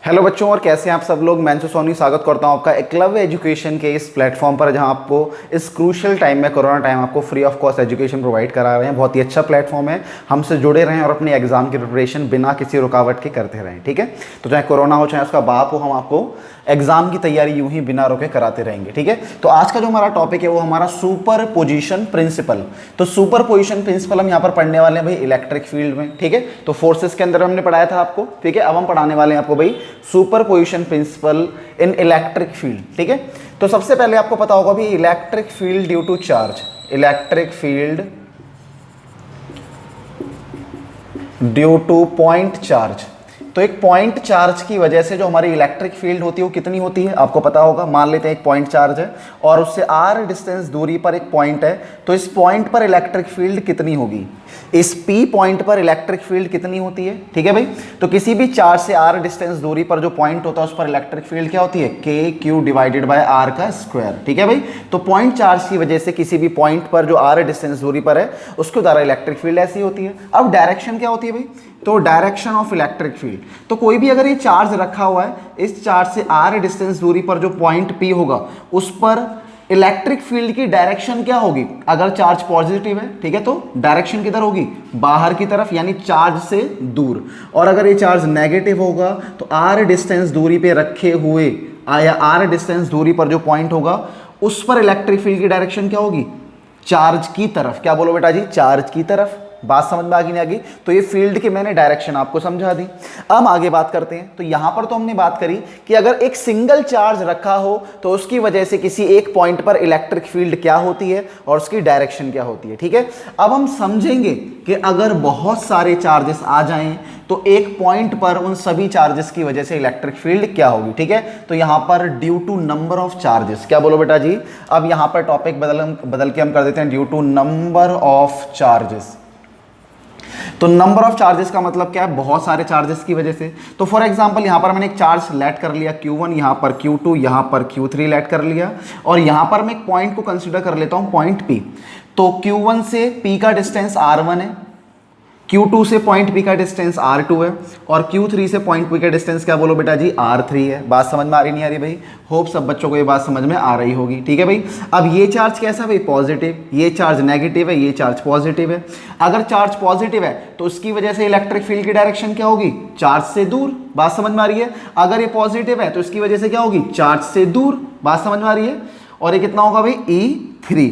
Hello बच्चों, और कैसे हैं आप सब लोग। मैं सोनी स्वागत करता हूं आपका एकलव्य एजुकेशन के इस प्लेटफॉर्म पर, जहां आपको इस क्रूशियल टाइम में, कोरोना टाइम, आपको free of cost education provide करा रहे हैं। बहुत ही अच्छा प्लेटफॉर्म है, हमसे जुड़े रहें और अपनी एग्जाम की प्रिपरेशन बिना किसी रुकावट के करते रहें। ठीक है, तो चाहे कोरोना हो चाहे उसका बाप हो, हम आपको एग्जाम की तैयारी यूं ही बिना रुके कराते रहेंगे। ठीक है, तो आज का जो हमारा टॉपिक है वो हमारा सुपर पोजिशन प्रिंसिपल। तो सुपर पोजिशन प्रिंसिपल हम यहाँ पर पढ़ने वाले हैं भाई इलेक्ट्रिक फील्ड में। ठीक है, तो फोर्सेस के अंदर हमने पढ़ाया था आपको। ठीक है, अब हम पढ़ाने वाले हैं आपको भाई superposition principle in electric field. ठीक है, तो सबसे पहले आपको पता होगा भी electric field due to charge, electric field due to point charge. तो एक पॉइंट चार्ज की वजह से जो हमारी इलेक्ट्रिक फील्ड होती है वो कितनी होती है आपको पता होगा। मान लेते हैं एक पॉइंट चार्ज है और उससे r डिस्टेंस दूरी पर एक पॉइंट है, तो इस पॉइंट पर इलेक्ट्रिक फील्ड कितनी होगी, इस p पॉइंट पर इलेक्ट्रिक फील्ड कितनी होती है। ठीक है भाई, तो किसी भी चार्ज से r डिस्टेंस दूरी पर जो पॉइंट होता है उस पर इलेक्ट्रिक फील्ड क्या होती है, KQ डिवाइडेड बाय r का स्क्वायर। ठीक है भाई, तो पॉइंट चार्ज की वजह से किसी भी पॉइंट पर जो r डिस्टेंस दूरी पर है उसके द्वारा इलेक्ट्रिक फील्ड ऐसी होती है। अब डायरेक्शन क्या होती है भाई, तो डायरेक्शन ऑफ इलेक्ट्रिक फील्ड, तो कोई भी अगर ये चार्ज रखा हुआ है, इस चार्ज से r डिस्टेंस दूरी पर जो पॉइंट P होगा उस पर इलेक्ट्रिक फील्ड की डायरेक्शन क्या होगी। अगर चार्ज पॉजिटिव है, ठीक है, तो डायरेक्शन किधर होगी, बाहर की तरफ, यानी चार्ज से दूर। और अगर ये चार्ज नेगेटिव होगा तो r डिस्टेंस दूरी पे रखे हुए या r डिस्टेंस दूरी पर जो पॉइंट होगा उस पर इलेक्ट्रिक फील्ड की डायरेक्शन क्या होगी, चार्ज की तरफ। क्या बोलो बेटा जी, चार्ज की तरफ। बात समझ में आ गई नहीं आ गई, तो ये फील्ड की मैंने डायरेक्शन आपको समझा दी। अब आगे बात करते हैं। तो यहां पर तो हमने बात करी कि अगर एक सिंगल चार्ज रखा हो तो उसकी वजह से किसी एक पॉइंट पर इलेक्ट्रिक फील्ड क्या होती है और उसकी डायरेक्शन क्या होती है। ठीक है, अब हम समझेंगे कि अगर बहुत सारे चार्जेस आ जाएं तो एक पॉइंट पर उन सभी चार्जेस की वजह से इलेक्ट्रिक फील्ड क्या होगी। ठीक है, तो यहां पर due to number of charges, क्या बोलो बेटा जी। अब यहां पर टॉपिक बदल के हम कर देते हैं due to number of charges. तो नंबर ऑफ चार्जेस का मतलब क्या है, बहुत सारे चार्जेस की वजह से। तो फॉर एग्जांपल यहां पर मैंने एक चार्ज लेट कर लिया Q1, यहां पर Q2, यहां पर Q3 लेट कर लिया, और यहां पर मैं एक पॉइंट को कंसीडर कर लेता हूं, पॉइंट P। तो Q1 से P का डिस्टेंस R1 है, Q2 से पॉइंट P का डिस्टेंस R2 है, और Q3 से पॉइंट P का डिस्टेंस क्या बोलो बेटा जी, R3 है। बात समझ में आ रही नहीं आ रही भाई, होप सब बच्चों को ये बात समझ में आ रही होगी। ठीक है भाई, अब ये चार्ज कैसा भाई, पॉजिटिव, ये चार्ज नेगेटिव है, ये चार्ज पॉजिटिव है। अगर चार्ज पॉजिटिव है तो उसकी वजह से इलेक्ट्रिक फील्ड की डायरेक्शन क्या होगी, चार्ज से दूर। बात समझ में आ रही है। अगर ये पॉजिटिव है तो इसकी वजह से क्या होगी, चार्ज से दूर। बात समझ में आ रही है। और ये कितना होगा भाई, E3।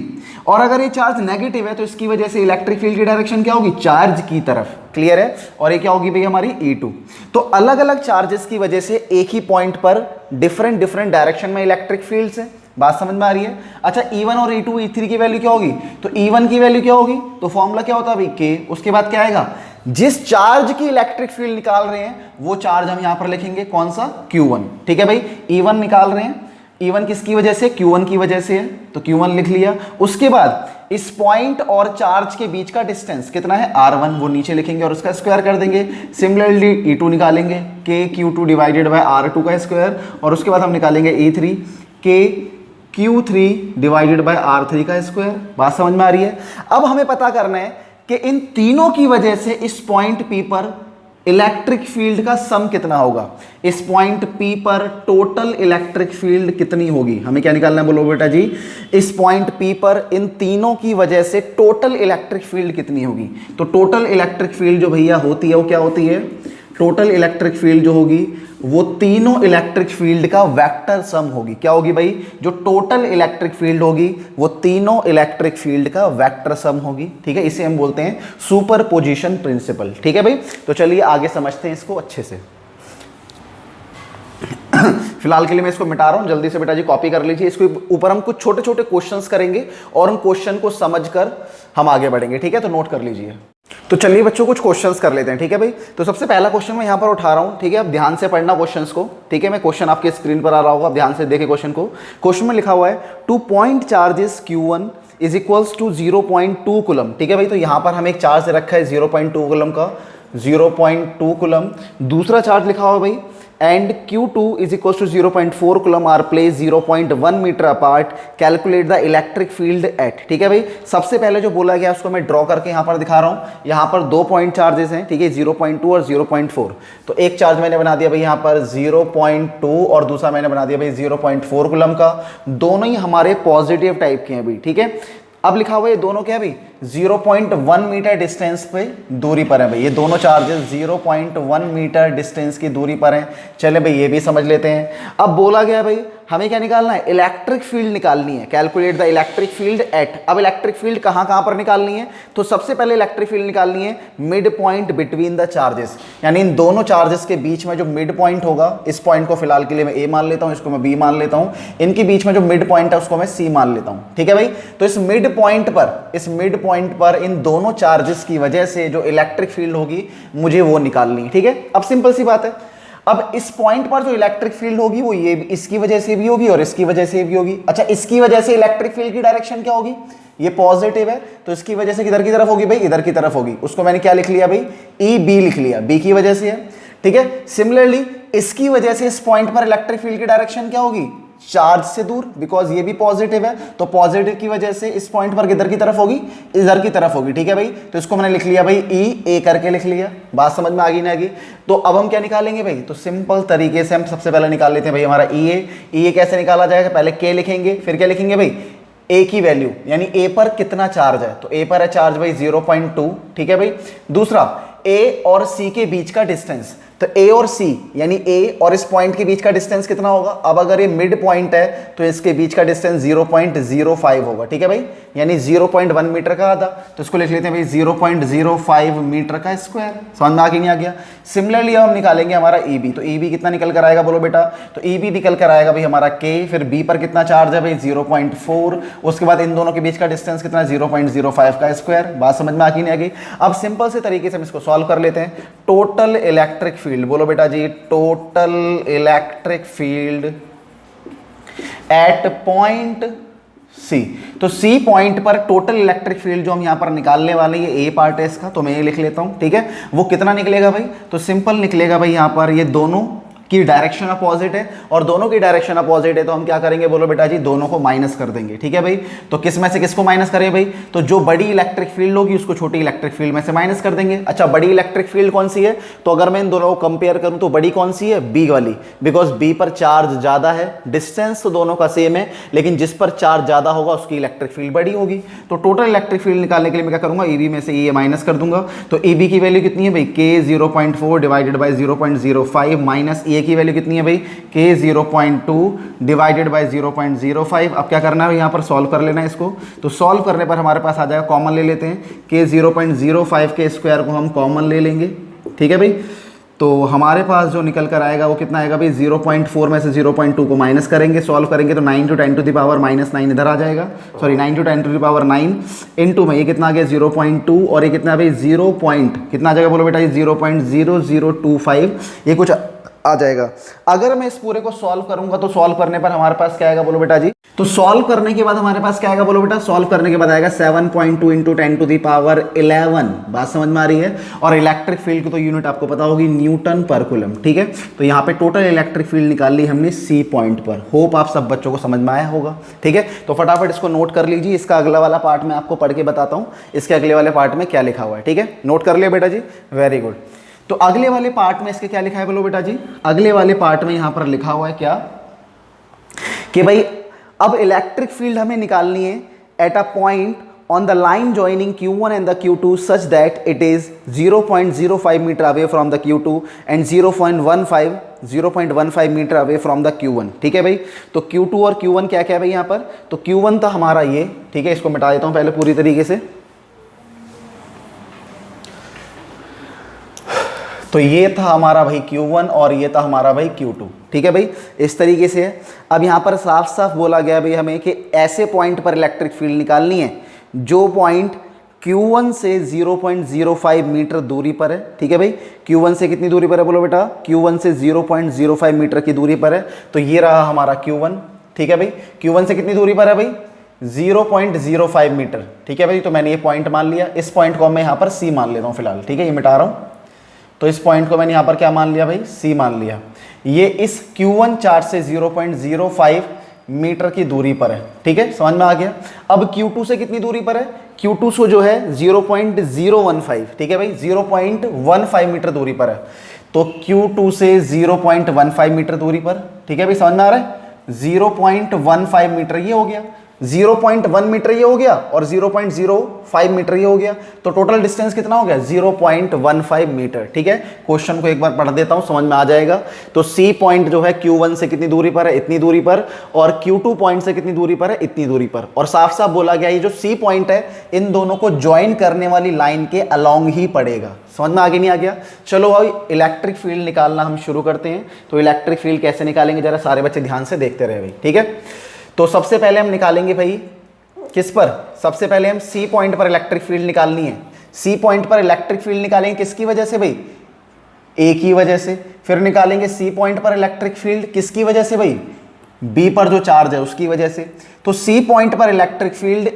और अगर ये चार्ज नेगेटिव है तो इसकी वजह से इलेक्ट्रिक फील्ड की डायरेक्शन क्या होगी, चार्ज की तरफ। क्लियर है। और ये क्या होगी भाई हमारी E2। तो अलग अलग चार्जेस की वजह से एक ही पॉइंट पर डिफरेंट डायरेक्शन में इलेक्ट्रिक फील्ड्स है। बात समझ में आ रही है। अच्छा, E1 और E2 E3 की वैल्यू क्या होगी, तो E1 की वैल्यू क्या होगी, तो फॉर्मूला क्या होता है भाई K। उसके बाद क्या आएगा, जिस चार्ज की इलेक्ट्रिक फील्ड निकाल रहे हैं वो चार्ज हम यहां पर लिखेंगे कौन सा, Q1। ठीक है भाई, E1 निकाल रहे हैं, E1 किसकी वजह से, Q1 की वजह से है, तो Q1 लिख लिया। उसके बाद इस पॉइंट और चार्ज के बीच का डिस्टेंस कितना है, R1, वो नीचे लिखेंगे और उसका स्क्वायर कर देंगे। सिमिलरली E2 निकालेंगे, KQ2 डिवाइडेड बाय R2 का स्क्वायर, और उसके बाद हम निकालेंगे E3, KQ3 divided by R3 का स्क्वायर। बात समझ में आ रही है। अब हमें पता करना है कि इन तीनों की वजह से इस पॉइंट P पर इलेक्ट्रिक फील्ड का सम कितना होगा। इस पॉइंट P पर टोटल इलेक्ट्रिक फील्ड कितनी होगी, हमें क्या निकालना है बोलो बेटा जी। इस पॉइंट P पर इन तीनों की वजह से टोटल इलेक्ट्रिक फील्ड कितनी होगी। तो टोटल इलेक्ट्रिक फील्ड जो भैया होती है वो क्या होती है, टोटल इलेक्ट्रिक फील्ड जो होगी वो तीनों इलेक्ट्रिक फील्ड का वेक्टर सम होगी। क्या होगी भाई, जो टोटल इलेक्ट्रिक फील्ड होगी वो तीनों इलेक्ट्रिक फील्ड का वेक्टर सम होगी। ठीक है, इसे हम बोलते हैं सुपर पोजिशन प्रिंसिपल। ठीक है भाई, तो चलिए आगे समझते हैं इसको अच्छे से। फिलहाल के लिए मैं इसको मिटा रहा हूं, जल्दी से बेटा जी कॉपी कर लीजिए। इसके ऊपर हम कुछ छोटे छोटे क्वेश्चंस करेंगे और उन क्वेश्चन को समझकर हम आगे बढ़ेंगे। ठीक है, तो नोट कर लीजिए। तो चलिए बच्चों कुछ क्वेश्चंस कर लेते हैं। ठीक है भाई, तो सबसे पहला क्वेश्चन मैं यहां पर उठा रहा हूं। ठीक है, अब ध्यान से पढ़ना क्वेश्चंस को। ठीक है, मैं क्वेश्चन आपके स्क्रीन पर आ रहा होगा, आप ध्यान से देखें क्वेश्चन को। क्वेश्चन में लिखा हुआ है 2 point charges Q1 is equals to 0.2 coulomb. ठीक है भाई, तो यहां पर हमें एक चार्ज रखा है 0.2 कूलम का, 0.2 कूलम। दूसरा चार्ज लिखा हुआ है भाई and Q2 is equal to 0.4 coulomb are place 0.1 metre apart, calculate the electric field at. ठीक है भाई, सबसे पहले जो बोला गया उसको मैं ड्रॉ करके यहाँ पर दिखा रहा हूँ। यहाँ पर 2 पॉइंट चार्जेस हैं, ठीक है, 0.2 और 0.4। तो एक चार्ज मैंने बना दिया भाई यहाँ पर 0.2 और दूसरा मैंने बना दिया भाई 0.4 कूलम का। दोनों ही हमारे पॉजिटिव टाइप के हैं भाई, ठीक है। अब लिखा हुआ ये दोनों क्या है भाई, 0.1 मीटर डिस्टेंस पे दूरी पर है भाई, ये दोनों चार्जेस 0.1 मीटर डिस्टेंस की दूरी पर हैं। चले भाई ये भी समझ लेते हैं। अब बोला गया भाई हमें क्या निकालना है, इलेक्ट्रिक फील्ड निकालनी है, calculate the electric field eight. अब इलेक्ट्रिक फील्ड कहाँ कहाँ पर निकालनी है, तो सबसे पहले इलेक्ट्रिक फील्ड निकालनी है mid point between the charges, यानी इन दोनों चार्जेस के बीच में जो मिड पॉइंट होगा, इस पॉइंट को फिलहाल के लिए मैं ए मान लेता हूँ, इसको मैं बी मान लेता हूँ, इनके बीच में जो मिड पॉइंट है उसको मैं सी मान लेता हूँ। ठीक है भाई, तो इस मिड पॉइंट पर इन दोनों चार्जेस की वजह से जो इलेक्ट्रिक फील्ड होगी मुझे वो निकालनी है। ठीक है, अब सिंपल सी बात है, अब इस पॉइंट पर जो इलेक्ट्रिक फील्ड होगी वो ये इसकी वजह से भी होगी और इसकी वजह से भी होगी। अच्छा, इसकी वजह से इलेक्ट्रिक फील्ड की डायरेक्शन क्या होगी, ये पॉजिटिव है, तो इसकी वजह से किधर की तरफ होगी भाई, इधर की तरफ होगी। उसको मैंने क्या लिख लिया भाई, ई बी लिख लिया, बी की वजह से है। ठीक है, सिमिलरली इसकी वजह से इस पॉइंट पर इलेक्ट्रिक फील्ड की डायरेक्शन क्या होगी, चार्ज से दूर, बिकॉज ये भी पॉजिटिव है, तो पॉजिटिव की वजह से इस पॉइंट पर किधर की तरफ होगी, इधर की तरफ होगी। ठीक है भाई, तो इसको मैंने लिख लिया भाई ई ए करके लिख लिया। बात समझ में आ गई ना आगे। तो अब हम क्या निकालेंगे भाई, तो सिंपल तरीके से हम सबसे पहले निकाल लेते हैं भाई हमारा ई ए कैसे निकाला जाएगा, पहले के लिखेंगे, फिर क्या लिखेंगे भाई, ए की वैल्यू, यानी ए पर कितना चार्ज है, तो ए पर है चार्ज भाई 0.2। ठीक है भाई, दूसरा ए और सी के बीच का डिस्टेंस, तो ए और सी यानी ए और इस पॉइंट के बीच का डिस्टेंस कितना होगा। अब अगर ये मिड पॉइंट है तो इसके बीच का डिस्टेंस 0.05 होगा। ठीक है भाई, यानी 0.1 मीटर का आधा, तो इसको लिख लेते हैं भाई 0.05 मीटर का स्क्वायर। समझ में आ गया नहीं आ गया। सिमिलरली हम निकालेंगे हमारा ई बी, तो ई बी कितना निकल कर आएगा बोलो बेटा, तो ई बी निकल कर आएगा भाई हमारा के, फिर बी पर कितना चार्ज है भाई 0.4, उसके बाद इन दोनों के बीच का डिस्टेंस कितना 0.05 का स्क्वायर। बात समझ में आ गई नहीं आ गई। अब सिंपल से तरीके से हम इसको सॉल्व कर लेते हैं। टोटल इलेक्ट्रिक फील्ड, बोलो बेटा जी, total electric field at point C, तो सी पॉइंट पर टोटल इलेक्ट्रिक फील्ड जो हम यहां पर निकालने वाले हैं, ये ए पार्ट है इसका, तो मैं ये लिख लेता हूं। ठीक है, वो कितना निकलेगा भाई, तो सिंपल निकलेगा भाई यहां पर ये दोनों की डायरेक्शन अपोजिट है और दोनों की डायरेक्शन अपोजिट है, तो हम क्या करेंगे बोलो बेटा जी, दोनों को माइनस कर देंगे। ठीक है भाई, तो किस में से किसको माइनस करें भाई, तो जो बड़ी इलेक्ट्रिक फील्ड होगी उसको छोटी इलेक्ट्रिक फील्ड में से माइनस कर देंगे। अच्छा, बड़ी इलेक्ट्रिक फील्ड कौन सी है, तो अगर मैं इन दोनों को कंपेयर करूं तो बड़ी कौन सी है, बी वाली, बिकॉज बी पर चार्ज ज्यादा है, डिस्टेंस तो दोनों का सेम है, लेकिन जिस पर चार्ज ज्यादा होगा उसकी इलेक्ट्रिक फील्ड बड़ी होगी। तो टोटल इलेक्ट्रिक फील्ड निकालने के लिए मैं क्या करूंगा, ई बी में से ये माइनस कर दूंगा। तो ई बी की वैल्यू कितनी है भाई, के 0.4 डिवाइडेड बाई 0.05 माइनस ए की वैल्यू कितनी है भाई, के 0.2 डिवाइडेड बाय 0.05। अब क्या करना है, यहाँ पर सॉल्व कर लेना है इसको। तो सॉल्व करने पर हमारे पास आ जाएगा, कॉमन ले लेते हैं, के 0.05 के स्क्वायर को हम कॉमन ले लेंगे। ठीक है भाई, तो हमारे पास जो निकल कर आएगा वो कितना आएगा भाई, 0.4 में से 0.2 को माइनस करेंगे, सॉल्व करेंगे तो 9 × 10⁻⁻9 इधर आ जाएगा, सॉरी 9 × 10⁻9 इनटू में ये कितना आ गया 0.2 और ये कितना भाई 0. कितना आ जाएगा बोलो बेटा, ये 0.0025 ये कुछ आ जाएगा। अगर मैं इस पूरे को सॉल्व करूंगा तो सॉल्व करने पर हमारे पास क्या आएगा बोलो बेटा जी, तो सॉल्व करने के बाद हमारे पास क्या आएगा बोलो बेटा, सॉल्व करने के बाद आएगा 7.2 × 10⁻11। बात समझ में आ रही है। और इलेक्ट्रिक फील्ड की तो यूनिट आपको पता होगी न्यूटन पर कूलम। ठीक है, तो यहाँ पे टोटल इलेक्ट्रिक फील्ड निकाल ली हमने सी पॉइंट पर। होप आप सब बच्चों को समझ में आया होगा। ठीक है, तो फटाफट इसको नोट कर लीजिए। इसका अगला वाला पार्ट मैं आपको पढ़ के बताता हूँ, इसके अगले वाले पार्ट में क्या लिखा हुआ है। ठीक है, नोट कर लिया बेटा जी, वेरी गुड। तो अगले वाले पार्ट में इसके क्या लिखा है बोलो बेटा जी, अगले वाले पार्ट में यहां पर लिखा हुआ है क्या, कि भाई अब इलेक्ट्रिक फील्ड हमें निकालनी है at a point on the line joining Q1 and the Q2 such that it is 0.05 metre away from the Q2 and 0.15 metre away from the Q1। ठीक है भाई, तो Q2 और Q1 क्या क्या है भाई यहाँ पर, तो Q1 था हमारा ये। ठीक है, इसको मिटा देता हूं पहले पूरी तरीके से। तो ये था हमारा भाई Q1 और ये था हमारा भाई Q2। ठीक है भाई, इस तरीके से है। अब यहाँ पर साफ साफ बोला गया भाई हमें कि ऐसे पॉइंट पर इलेक्ट्रिक फील्ड निकालनी है जो पॉइंट Q1 से 0.05 मीटर दूरी पर है। ठीक है भाई, Q1 से कितनी दूरी पर है बोलो बेटा, Q1 से 0.05 मीटर की दूरी पर है। तो ये रहा हमारा Q1। ठीक है भाई, Q1 से कितनी दूरी पर है भाई, 0.05 मीटर। ठीक है भाई, तो मैंने ये पॉइंट मान लिया। इस पॉइंट को मैं यहाँ पर C मान लेता हूँ फिलहाल। ठीक है, ये मिटा रहा हूँ। तो इस पॉइंट को मैंने यहाँ पर क्या मान लिया भाई, C मान लिया। ये इस Q1 चार्ज से 0.05 मीटर की दूरी पर है, ठीक है, समझ में आ गया। अब Q2 से कितनी दूरी पर है, Q2 से जो है 0.015, ठीक है भाई, 0.15 मीटर दूरी पर है। तो Q2 से 0.15 मीटर दूरी पर, ठीक है भाई, समझ में आ रहा है, 0.15 मीटर ये हो गया, 0.1 मीटर ये हो गया और 0.05 मीटर ये हो गया। तो टोटल डिस्टेंस कितना हो गया, 0.15 मीटर, ठीक है। क्वेश्चन को एक बार पढ़ देता हूं, समझ में आ जाएगा। तो C पॉइंट जो है Q1 से कितनी दूरी पर है, इतनी दूरी पर, और Q2 पॉइंट से कितनी दूरी पर है, इतनी दूरी पर। और साफ साफ बोला गया ये जो C पॉइंट है इन दोनों को ज्वाइन करने वाली लाइन के अलोंग ही पड़ेगा। समझ में आगे नहीं आ गया। चलो भाई इलेक्ट्रिक फील्ड निकालना हम शुरू करते हैं। तो इलेक्ट्रिक फील्ड कैसे निकालेंगे जरा सारे बच्चे ध्यान से देखते रहे भाई, ठीक है। तो सबसे पहले हम निकालेंगे भाई किस पर, सबसे पहले हम C पॉइंट पर इलेक्ट्रिक फील्ड निकालनी है। C पॉइंट पर इलेक्ट्रिक फील्ड निकालेंगे किसकी वजह से भाई, A की वजह से। फिर निकालेंगे C पॉइंट पर इलेक्ट्रिक फील्ड किसकी वजह से भाई, B पर जो चार्ज है उसकी वजह से। तो C पॉइंट पर इलेक्ट्रिक फील्ड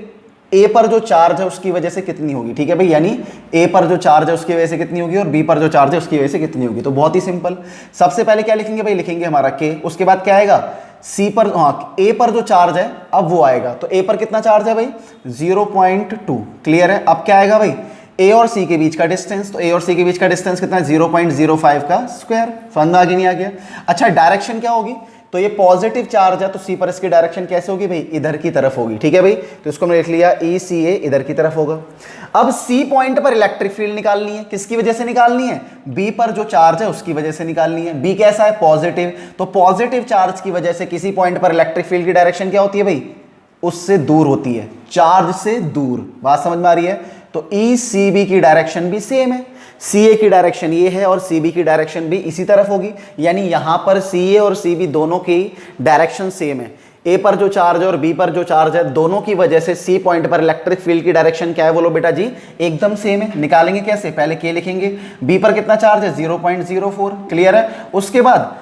A पर जो चार्ज है उसकी वजह से कितनी होगी, ठीक है भाई, यानी A पर जो चार्ज है उसकी वजह से कितनी होगी और B पर जो चार्ज है उसकी वजह से कितनी होगी। तो बहुत ही सिंपल, सबसे पहले क्या लिखेंगे भाई, लिखेंगे हमारा K, उसके बाद क्या आएगा C पर, हाँ A पर जो चार्ज है अब वो आएगा। तो A पर कितना चार्ज है भाई, 0.2, क्लियर है। अब क्या आएगा भाई, A और C के बीच का डिस्टेंस, तो A और C के बीच का डिस्टेंस कितना है, 0.05 का स्क्वायर। समझ में आगे नहीं आ गया। अच्छा डायरेक्शन क्या होगी, तो ये पॉजिटिव चार्ज है तो C पर इसकी डायरेक्शन कैसे होगी भाई, इधर की तरफ होगी, ठीक है भाई। तो इसको मैंने लिख लिया ECA, इधर की तरफ होगा। अब C पॉइंट पर इलेक्ट्रिक फील्ड निकालनी है, किसकी वजह से निकालनी है, B पर जो चार्ज है उसकी वजह से निकालनी है। B कैसा है, पॉजिटिव, तो पॉजिटिव चार्ज की वजह से किसी पॉइंट पर इलेक्ट्रिक फील्ड की डायरेक्शन क्या होती है भाई, उससे दूर होती है, चार्ज से दूर। बात समझ में आ रही है। तो ECB की डायरेक्शन भी सेम है, CA की डायरेक्शन ये है और CB की डायरेक्शन भी इसी तरफ होगी, यानी यहां पर CA और CB दोनों की डायरेक्शन सेम है। A पर जो चार्ज है और B पर जो चार्ज है दोनों की वजह से C पॉइंट पर इलेक्ट्रिक फील्ड की डायरेक्शन क्या है, बोलो बेटा जी, एकदम सेम है। निकालेंगे कैसे, पहले K लिखेंगे, B पर कितना चार्ज है, 0.04, क्लियर है। उसके बाद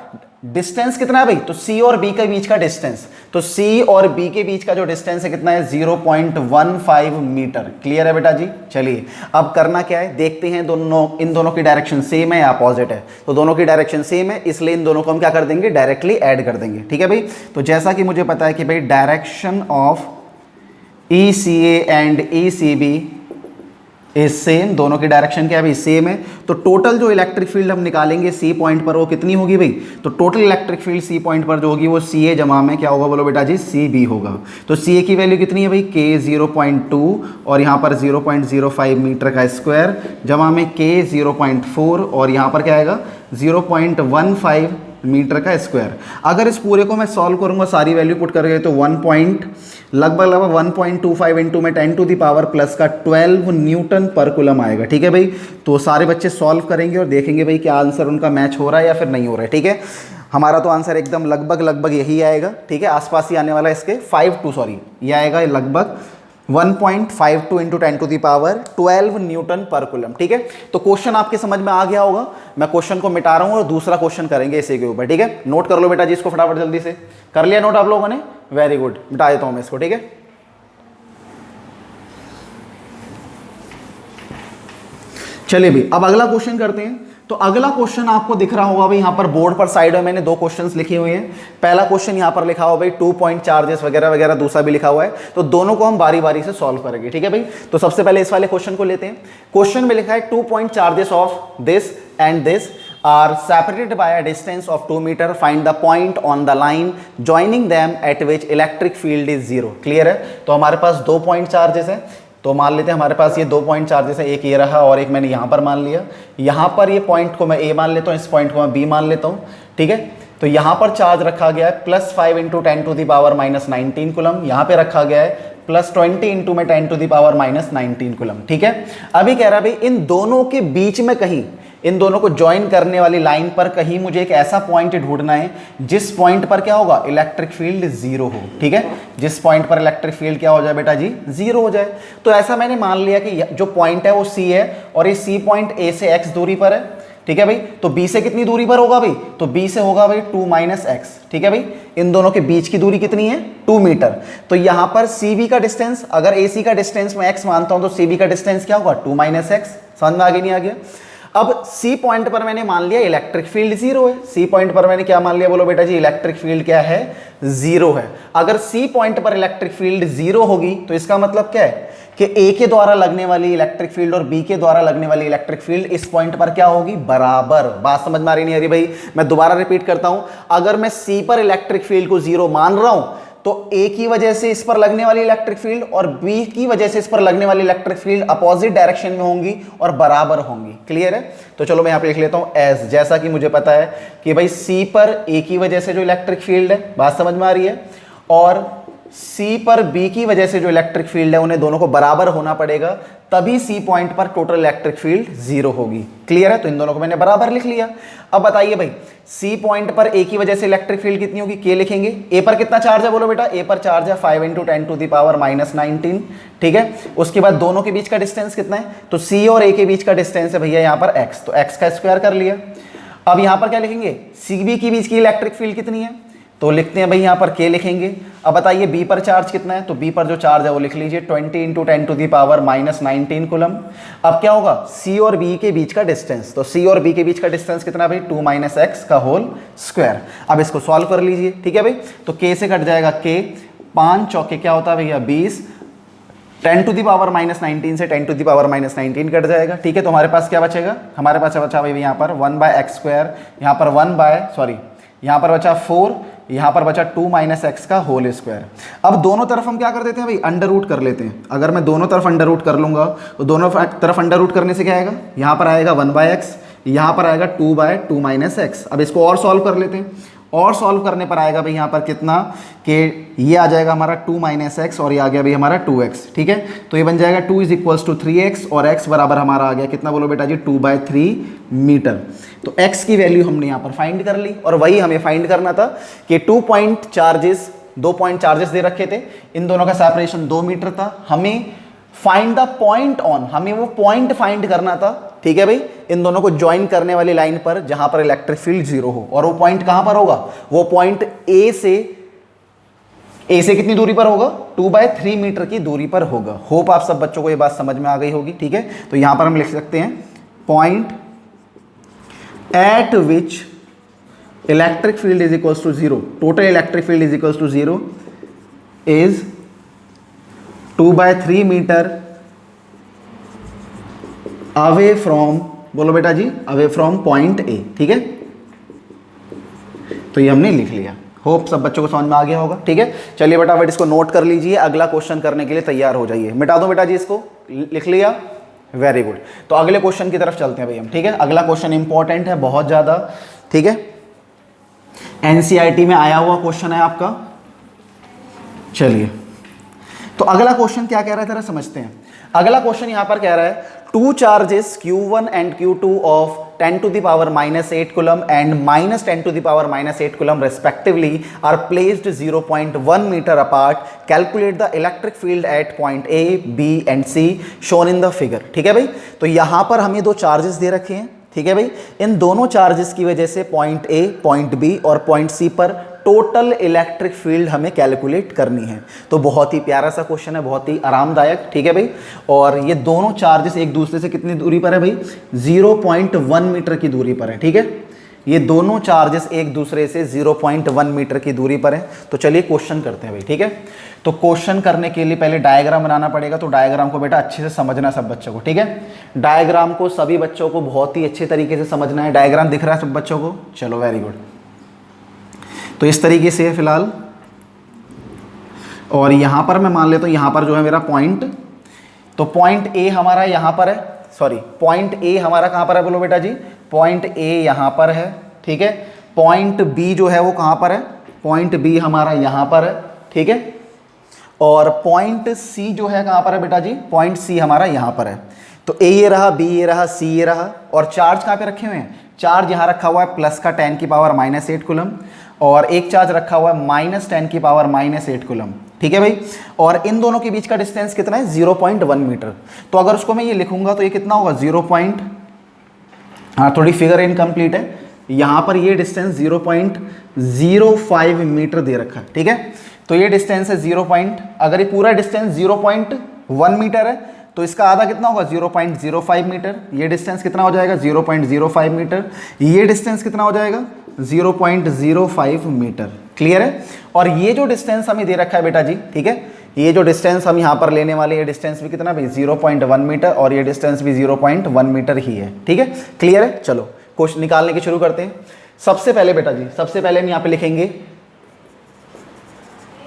डिस्टेंस कितना है भाई, तो C और B के बीच का डिस्टेंस, तो C और B के बीच का जो डिस्टेंस है कितना है, 0.15 मीटर, क्लियर है बेटा जी। चलिए अब करना क्या है देखते हैं, दोनों इन दोनों की डायरेक्शन सेम है या अपोजिट है। तो दोनों की डायरेक्शन सेम है इसलिए इन दोनों को हम क्या कर देंगे, डायरेक्टली ऐड कर देंगे, ठीक है भाई। तो जैसा कि मुझे पता है कि भाई direction of ECA and ECB is same, दोनों की डायरेक्शन क्या है भाई, सेम है। तो टोटल जो इलेक्ट्रिक फील्ड हम निकालेंगे C पॉइंट पर वो कितनी होगी भाई, तो total electric field C point पर जो होगी वो CA जमा में क्या होगा, बोलो बेटा जी, CB होगा। तो CA की वैल्यू कितनी है भाई, K 0.2 और यहाँ पर 0.05 मीटर का स्क्वायर, जमा में K 0.4 और यहाँ पर क्या आएगा, 0.15 मीटर का स्क्वायर। अगर इस पूरे को मैं सॉल्व करूंगा सारी वैल्यू पुट करके तो लगभग 1.25 इंटू में 10 टू द पावर प्लस का 12 न्यूटन पर कूलम आएगा, ठीक है भाई। तो सारे बच्चे सॉल्व करेंगे और देखेंगे भाई क्या आंसर उनका मैच हो रहा है या फिर नहीं हो रहा है, ठीक है। हमारा तो आंसर एकदम लगभग यही आएगा, ठीक है, आसपास ही आने वाला है इसके, ये आएगा लगभग 1.52 into 10 to the power 12 newton per coulomb, ठीक है। तो क्वेश्चन आपके समझ में आ गया होगा। मैं क्वेश्चन को मिटा रहा हूं और दूसरा क्वेश्चन करेंगे इसी के ऊपर, ठीक है। नोट कर लो बेटा जी इसको फटाफट, जल्दी से कर लिया नोट आप लोगों ने, वेरी गुड। मिटा देता हूं मैं इसको, ठीक है। चलिए भी अब अगला क्वेश्चन करते हैं। तो अगला क्वेश्चन आपको दिख रहा होगा भाई, यहां पर बोर्ड पर साइड में मैंने दो क्वेश्चंस लिखे हुए हैं। पहला क्वेश्चन यहां पर लिखा हुआ भाई 2 पॉइंट चार्जेस वगैरह वगैरह, दूसरा भी लिखा हुआ है। तो दोनों को हम बारी बारी से सॉल्व करेंगे, ठीक है भाई। तो सबसे पहले इस वाले क्वेश्चन को लेते हैं। क्वेश्चन में लिखा है 2 point charges of this and this are separated by a distance of 2 meter. Find the point on the line joining them at which electric field is 0. Clear है। तो हमारे पास 2 पॉइंट चार्जेस है, तो मान लेते हैं हमारे पास ये 2 पॉइंट चार्जेस है, एक ये रहा और एक मैंने यहाँ पर मान लिया। यहाँ पर ये पॉइंट को मैं A मान लेता हूँ, इस पॉइंट को मैं B मान लेता हूँ, ठीक है। तो यहाँ पर चार्ज रखा गया है +5 into 10 to the power -19 coulomb, यहाँ पे रखा गया है +20 इंटू में 10 टू दी पावर -19 कूलम, ठीक है। अभी कह रहा है भाई इन दोनों के बीच में कहीं, इन दोनों को ज्वाइन करने वाली लाइन पर कहीं मुझे एक ऐसा पॉइंट ढूंढना है जिस पॉइंट पर क्या होगा, इलेक्ट्रिक फील्ड 0 हो, ठीक है। जिस पॉइंट पर इलेक्ट्रिक फील्ड क्या हो जाए बेटा जी, 0 हो जाए। तो ऐसा मैंने मान लिया कि जो पॉइंट है वो C है और ये C पॉइंट A से x दूरी पर है, ठीक है भाई। तो B से कितनी दूरी पर होगा भाई, तो B से होगा भाई 2 - x, ठीक है भाई। इन दोनों के बीच की दूरी कितनी है, 2 मीटर। तो यहां पर CB का डिस्टेंस, अगर AC का डिस्टेंस मैं x मानता हूं तो CB का डिस्टेंस क्या होगा, 2 - x। समझ में आगे नहीं आ गया। अब सी पॉइंट पर मैंने मान लिया इलेक्ट्रिक फील्ड जीरो है। सी पॉइंट पर मैंने क्या मान लिया, बोलो बेटा जी, इलेक्ट्रिक फील्ड क्या है, जीरो है। अगर सी पॉइंट पर इलेक्ट्रिक फील्ड जीरो होगी तो इसका मतलब क्या है कि ए के द्वारा लगने वाली इलेक्ट्रिक फील्ड और बी के द्वारा लगने वाली इलेक्ट्रिक फील्ड इस पॉइंट पर क्या होगी, बराबर। बात समझ में आ रही नहीं आ रही भाई? मैं दोबारा रिपीट करता हूं, अगर मैं सी पर इलेक्ट्रिक फील्ड को जीरो मान रहा हूं तो ए की वजह से इस पर लगने वाली इलेक्ट्रिक फील्ड और बी की वजह से इस पर लगने वाली इलेक्ट्रिक फील्ड अपोजिट डायरेक्शन में होंगी और बराबर होंगी। क्लियर है? तो चलो मैं यहां पे लिख लेता हूं एज, जैसा कि मुझे पता है कि भाई सी पर ए की वजह से जो इलेक्ट्रिक फील्ड है, बात समझ में आ रही है, और सी पर बी की वजह से जो इलेक्ट्रिक फील्ड है उन्हें दोनों को बराबर होना पड़ेगा, तभी सी पॉइंट पर टोटल इलेक्ट्रिक फील्ड जीरो होगी। क्लियर है? तो इन दोनों को मैंने बराबर लिख लिया। अब बताइए भाई, सी पॉइंट पर ए की वजह से इलेक्ट्रिक फील्ड कितनी होगी, के लिखेंगे। ए पर कितना चार्ज है, बोलो बेटा? ए पर चार्ज है 5 × 10⁻⁻⁹। ठीक है, उसके बाद दोनों के बीच का डिस्टेंस कितना है, तो सी और ए के बीच का डिस्टेंस है भैया यहाँ पर x, तो x का स्क्वायर कर लिया। अब यहाँ पर क्या लिखेंगे, सी बी के बीच की इलेक्ट्रिक फील्ड कितनी है, तो लिखते हैं भाई यहाँ पर k लिखेंगे। अब बताइए बी पर चार्ज कितना है, तो बी पर जो चार्ज है वो लिख लीजिए 20 × 10⁻⁻19 कूलम। अब क्या होगा, सी और बी के बीच का डिस्टेंस, तो सी और बी के बीच का डिस्टेंस कितना भाई, 2 - x का होल स्क्वायर। अब इसको सॉल्व कर लीजिए। ठीक है भाई, तो k से कट जाएगा k, 5 चौके क्या होता है भैया 20, 10⁻⁻19 से 10⁻⁻19 कट जाएगा। ठीक है, तो हमारे पास क्या बचेगा, हमारे पास बचा भाई यहाँ पर 1/x², यहाँ पर यहाँ पर बचा 4, यहाँ पर बचा 2 - x का होल स्क्वायर। अब दोनों तरफ हम क्या कर देते हैं भाई, अंडर रूट कर लेते हैं। अगर मैं दोनों तरफ अंडर रूट कर लूंगा तो दोनों तरफ अंडर रूट करने से क्या आएगा, यहाँ पर आएगा 1/x, यहाँ पर आएगा 2/2 - x। अब इसको और सॉल्व कर लेते हैं, और सॉल्व करने पर आएगा भाई यहाँ पर कितना, कि ये आ जाएगा हमारा 2 - x और ये आ गया भाई हमारा 2x। ठीक है, तो ये बन जाएगा 2 = 3x और x बराबर हमारा आ गया कितना, बोलो बेटा जी, 2/3 मीटर। तो x की वैल्यू हमने यहाँ पर फाइंड कर ली, और वही हमें फाइंड करना था कि 2 पॉइंट चार्जेस दे रखे थे, इन दोनों का सेपरेशन 2 मीटर था। हमें फाइंड द पॉइंट ऑन, हमें वो पॉइंट फाइंड करना था। ठीक है भाई, इन दोनों को ज्वाइन करने वाली लाइन पर जहां पर इलेक्ट्रिक फील्ड जीरो हो, और वो पॉइंट कहां पर होगा, वो पॉइंट ए से कितनी दूरी पर होगा, 2/3 मीटर की दूरी पर होगा। होप आप सब बच्चों को ये बात समझ में आ गई होगी। ठीक है, तो यहां पर हम लिख सकते हैं point at which electric field is equals to zero, total electric field is equals to zero is 2/3 metre away from, बोलो बेटा जी, अवे फ्रॉम पॉइंट ए। ठीक है, तो ये हमने लिख लिया। होप सब बच्चों को समझ में आ गया होगा। ठीक है, चलिए बेटा बेटा इसको नोट कर लीजिए, अगला क्वेश्चन करने के लिए तैयार हो जाइए। मिटा दो बेटा जी इसको, लिख लिया, वेरी गुड। तो अगले क्वेश्चन की तरफ चलते हैं भाई हम। ठीक है, अगला क्वेश्चन इंपॉर्टेंट है बहुत ज्यादा। ठीक है, एनसीईआरटी में आया हुआ क्वेश्चन है आपका। चलिए, तो अगला क्वेश्चन क्या कह रहा है जरा समझते हैं। अगला क्वेश्चन यहां पर कह रहा है, two charges Q1 and Q2 of 10⁻⁸ coulomb and -10⁻⁸ coulomb respectively are placed 0.1 meter apart. Calculate the electric field at point A, B and C shown in the figure. ठीक है भाई, तो यहां पर हमें दो चार्जेस दे रखे हैं। ठीक है भाई, इन दोनों चार्जेस की वजह से पॉइंट ए, पॉइंट बी और पॉइंट सी पर टोटल इलेक्ट्रिक फील्ड हमें कैलकुलेट करनी है। तो बहुत ही प्यारा सा क्वेश्चन है, बहुत ही आरामदायक। ठीक है भाई, और ये दोनों चार्जेस एक दूसरे से कितनी दूरी पर है भाई, 0.1 मीटर की दूरी पर है। ठीक है, ये दोनों चार्जेस एक दूसरे से 0.1 मीटर की दूरी पर है। तो चलिए क्वेश्चन करते हैं भाई। ठीक है, तो क्वेश्चन करने के लिए पहले डायग्राम बनाना पड़ेगा। तो डायग्राम को बेटा अच्छे से समझना सब बच्चों को। ठीक है, डायग्राम को सभी बच्चों को बहुत ही अच्छे तरीके से समझना है। डायग्राम दिख रहा है सब बच्चों को, चलो वेरी गुड। तो इस तरीके से है फिलहाल, और यहां पर मैं मान लेता हूं यहां पर जो है मेरा पॉइंट, तो पॉइंट ए हमारा यहां पर है, सॉरी पॉइंट ए हमारा कहां पर है, बोलो बेटा जी, पॉइंट ए यहां पर है। ठीक है, पॉइंट बी जो है वो कहां पर है, पॉइंट बी हमारा यहां पर है। ठीक है, और पॉइंट सी जो है कहां पर है बेटा जी, पॉइंट सी हमारा यहां पर है। तो ए ये रहा, बी ये रहा, सी ये रहा, और चार्ज कहां पे रखे हुए हैं, चार्ज यहां रखा हुआ है प्लस का 10⁻⁻8 कूलम, और एक चार्ज रखा हुआ है -10⁻⁸ कूलम। ठीक है भाई, और इन दोनों के बीच का डिस्टेंस कितना है, 0.1 मीटर। तो अगर उसको मैं ये लिखूंगा तो ये कितना होगा, 0. हाँ थोड़ी फिगर इनकम्प्लीट है, यहाँ पर ये डिस्टेंस 0.05 मीटर दे रखा है। ठीक है, तो ये डिस्टेंस है 0. अगर ये पूरा डिस्टेंस 0.1 मीटर है तो इसका आधा कितना होगा 0.05 मीटर, ये डिस्टेंस कितना हो जाएगा 0.05 मीटर, ये डिस्टेंस कितना हो जाएगा 0.05 मीटर। क्लियर है। और ये जो डिस्टेंस हमें दे रखा है बेटा जी, ठीक है, ये जो डिस्टेंस हम यहाँ पर लेने वाले, ये डिस्टेंस भी कितना भाई 0.1 मीटर, और ये डिस्टेंस भी 0.1 मीटर ही है। ठीक है, क्लियर है। चलो क्वेश्चन निकालने की शुरू करते हैं। सबसे पहले बेटा जी, सबसे पहले हम यहाँ पे लिखेंगे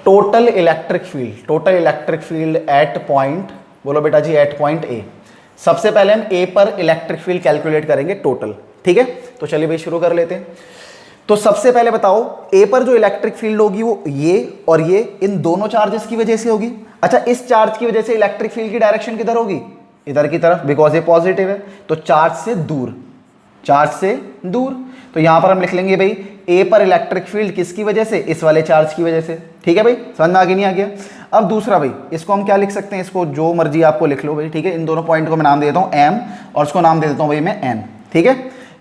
total electric field, total electric field at point, बोलो बेटा जी एट पॉइंट ए। सबसे पहले हम ए पर इलेक्ट्रिक फील्ड कैलकुलेट करेंगे टोटल। ठीक है, तो चलिए भाई शुरू कर लेते हैं। तो सबसे पहले बताओ ए पर जो इलेक्ट्रिक फील्ड होगी वो ये और ये, इन दोनों चार्जेस की वजह से होगी। अच्छा, इस चार्ज की वजह से इलेक्ट्रिक फील्ड की डायरेक्शन किधर होगी, इधर की तरफ, बिकॉज ये पॉजिटिव है, तो चार्ज से दूर, चार्ज से दूर। तो यहां पर हम लिख लेंगे भाई ए पर इलेक्ट्रिक फील्ड किसकी वजह से, इस वाले चार्ज की वजह से। ठीक है भाई, समझ में आगे नहीं आ गया। अब दूसरा भाई, इसको हम क्या लिख सकते हैं, इसको जो मर्जी आपको लिख लो भाई। ठीक है, इन दोनों पॉइंट को मैं नाम देता हूं एम, और इसको नाम दे देता हूं भाई मैं एन। ठीक है,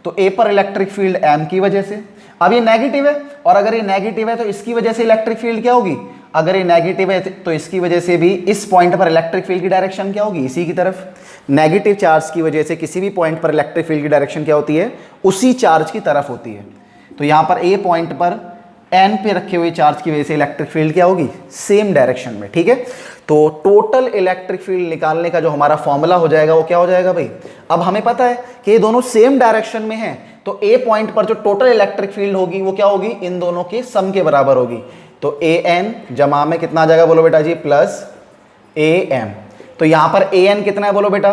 तो ए पर इलेक्ट्रिक फील्ड एम की वजह से। अब ये नेगेटिव है, और अगर ये नेगेटिव है तो इसकी वजह से इलेक्ट्रिक फील्ड क्या होगी, अगर ये नेगेटिव है तो इसकी वजह से भी इस पॉइंट पर इलेक्ट्रिक फील्ड की डायरेक्शन क्या होगी, इसी की तरफ। नेगेटिव चार्ज की वजह से किसी भी पॉइंट पर इलेक्ट्रिक फील्ड की डायरेक्शन क्या होती है, उसी चार्ज की तरफ होती है। तो यहां पर ए पॉइंट पर एन पे रखे हुए चार्ज की वजह से इलेक्ट्रिक फील्ड क्या होगी, सेम डायरेक्शन में। ठीक है, तो टोटल इलेक्ट्रिक फील्ड निकालने का जो हमारा फॉर्मूला हो जाएगा वो क्या हो जाएगा भाई, अब हमें पता है कि ये दोनों सेम डायरेक्शन में हैं, तो ए पॉइंट पर जो टोटल इलेक्ट्रिक फील्ड होगी वो क्या होगी, इन दोनों के सम के बराबर होगी। तो ए एन जमा में कितना आ जाएगा, बोलो बेटा जी प्लस ए एम। तो यहां पर ए एन कितना है बोलो बेटा,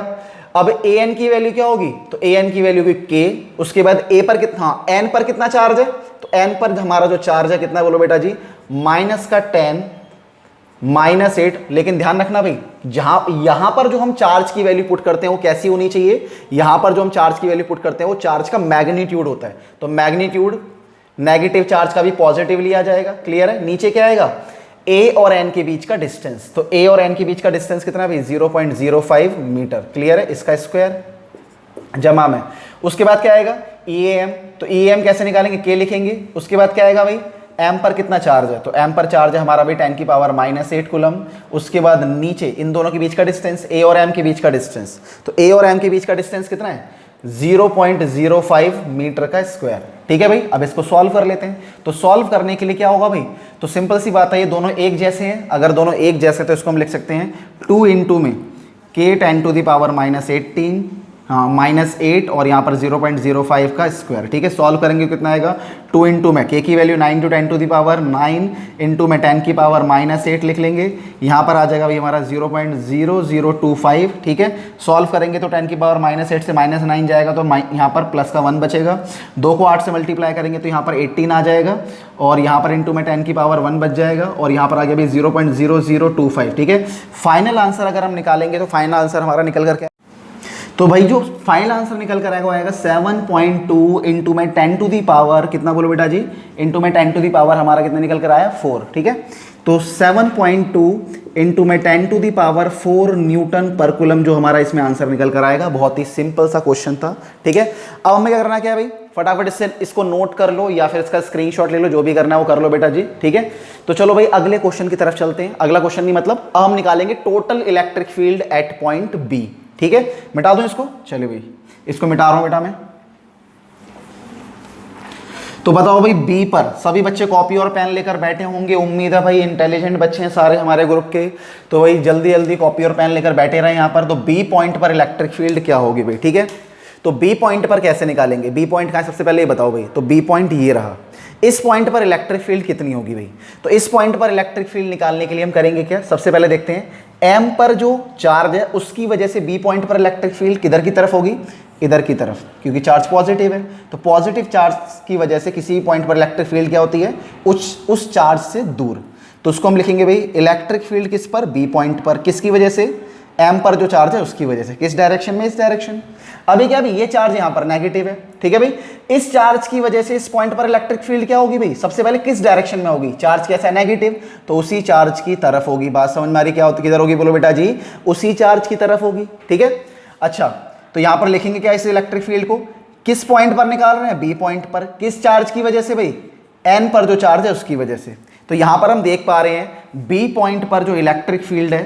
अब ए एन की वैल्यू क्या होगी, तो ए एन की वैल्यू होगी के, उसके बाद ए पर कितना, हाँ एन पर कितना चार्ज है, तो एन पर हमारा जो चार्ज है कितना है बोलो बेटा जी, माइनस का 10 माइनस 8। लेकिन ध्यान रखना भाई, जहां यहां पर जो हम चार्ज की वैल्यू पुट करते हैं वो कैसी होनी चाहिए, यहां पर जो हम चार्ज की वैल्यू पुट करते हैं वो चार्ज का मैग्नीट्यूड होता है। तो मैग्नीट्यूड नेगेटिव चार्ज का भी पॉजिटिव लिया जाएगा। क्लियर है। नीचे क्या आएगा, ए और एन के बीच का डिस्टेंस, तो ए और एन के बीच का डिस्टेंस कितना भाई 0.05 मीटर। क्लियर है, इसका स्क्वायर जमा में, उसके बाद क्या आएगा ई एम, तो ई एम कैसे निकालेंगे, के लिखेंगे। उसके बाद क्या आएगा भाई, एम पर कितना चार्ज है, तो एम पर चार्ज है हमारा भाई 10 की पावर -8 कूलम। उसके बाद नीचे इन दोनों के बीच का डिस्टेंस, ए और एम के बीच का डिस्टेंस, तो ए और एम के बीच का डिस्टेंस कितना है 0.05 मीटर का स्क्वायर। ठीक है भाई, अब इसको सॉल्व कर लेते हैं। तो सॉल्व करने के लिए क्या होगा भाई, तो सिंपल सी बात है, ये दोनों एक जैसे हैं, अगर दोनों एक जैसे तो इसको हम लिख सकते हैं 2 इंटू में k 10⁻18, हाँ -8 और यहाँ पर 0.05 का स्क्वायर। ठीक है, सॉल्व करेंगे कितना आएगा, 2 इंटू में k की वैल्यू 9 × 10⁻9 इंटू में 10 की पावर -8 लिख लेंगे। यहाँ पर आ जाएगा भाई हमारा 0.0025। ठीक है, सॉल्व करेंगे तो 10 की पावर -8 से -9 जाएगा, तो यहाँ पर प्लस का 1 बचेगा। 2 को 8 से मल्टीप्लाई करेंगे तो यहाँ पर 18 आ जाएगा, और यहाँ पर इंटू में 10 की पावर 1 बच जाएगा, और यहाँ पर आ गया भाई 0.0025। ठीक है, फाइनल आंसर अगर हम निकालेंगे तो फाइनल आंसर हमारा निकल कर, तो भाई जो फाइनल आंसर निकल कर आएगा वो आएगा 7.2 इंटू में 10 टू दी पावर कितना बोलो बेटा जी, इंटू में 10 टू दी पावर हमारा कितना निकल कर आया 4। ठीक है, तो 7.2 इंटू में 10 to the power 4 Newton per coulomb जो हमारा इसमें आंसर निकल कर आएगा। बहुत ही सिंपल सा क्वेश्चन था। ठीक है, अब हमें क्या करना क्या है भाई, फटाफट इसको नोट कर लो या फिर इसका स्क्रीनशॉट ले लो, जो भी करना है वो कर लो बेटा जी। ठीक है, तो चलो भाई अगले क्वेश्चन की तरफ चलते हैं। अगला क्वेश्चन नहीं मतलब अब हम निकालेंगे total electric field at point B. ठीक है, मिटा दूं इसको, चलिए भाई इसको मिटा रहा हूं बेटा मैं। तो बताओ भाई बी पर सभी बच्चे कॉपी और पेन लेकर बैठे होंगे, उम्मीद है भाई इंटेलिजेंट बच्चे हैं सारे हमारे ग्रुप के, तो भाई जल्दी जल्दी कॉपी और पेन लेकर बैठे रहे यहाँ पर। तो बी पॉइंट पर इलेक्ट्रिक फील्ड क्या होगी भाई। ठीक है, तो बी पॉइंट पर कैसे निकालेंगे, बी पॉइंट कहाँ है सबसे पहले ये बताओ भाई। तो बी पॉइंट ये रहा, इस पॉइंट पर इलेक्ट्रिक फील्ड कितनी होगी भाई। तो इस पॉइंट पर इलेक्ट्रिक फील्ड निकालने के लिए हम करेंगे क्या, सबसे पहले देखते हैं एम पर जो चार्ज है उसकी वजह से बी पॉइंट पर इलेक्ट्रिक फील्ड किधर की तरफ होगी, इधर की तरफ, क्योंकि चार्ज पॉजिटिव है। तो पॉजिटिव चार्ज की वजह से किसी भी पॉइंट पर इलेक्ट्रिक फील्ड क्या होती है, उस चार्ज से दूर। तो उसको हम लिखेंगे भाई इलेक्ट्रिक फील्ड किस पर, बी पॉइंट पर, किसकी वजह से, एम पर जो चार्ज है उसकी वजह से। किस डायरेक्शन में, इस डायरेक्शन। अभी क्या, अभी ये चार्ज यहाँ पर नेगेटिव है। ठीक है भाई, इस चार्ज की वजह से इस पॉइंट पर इलेक्ट्रिक फील्ड क्या होगी भाई, सबसे पहले किस डायरेक्शन में होगी, चार्ज कैसा है नेगेटिव, तो उसी चार्ज की तरफ होगी। बात समझ में आ रही, क्या होती किधर होगी बोलो बेटा जी, उसी चार्ज की तरफ होगी। ठीक है, अच्छा तो यहाँ पर लिखेंगे क्या, इस इलेक्ट्रिक फील्ड को किस पॉइंट पर निकाल रहे हैं, बी पॉइंट पर। किस चार्ज की वजह से भाई, एन पर जो चार्ज है उसकी वजह से। तो यहाँ पर हम देख पा रहे हैं बी पॉइंट पर जो इलेक्ट्रिक फील्ड है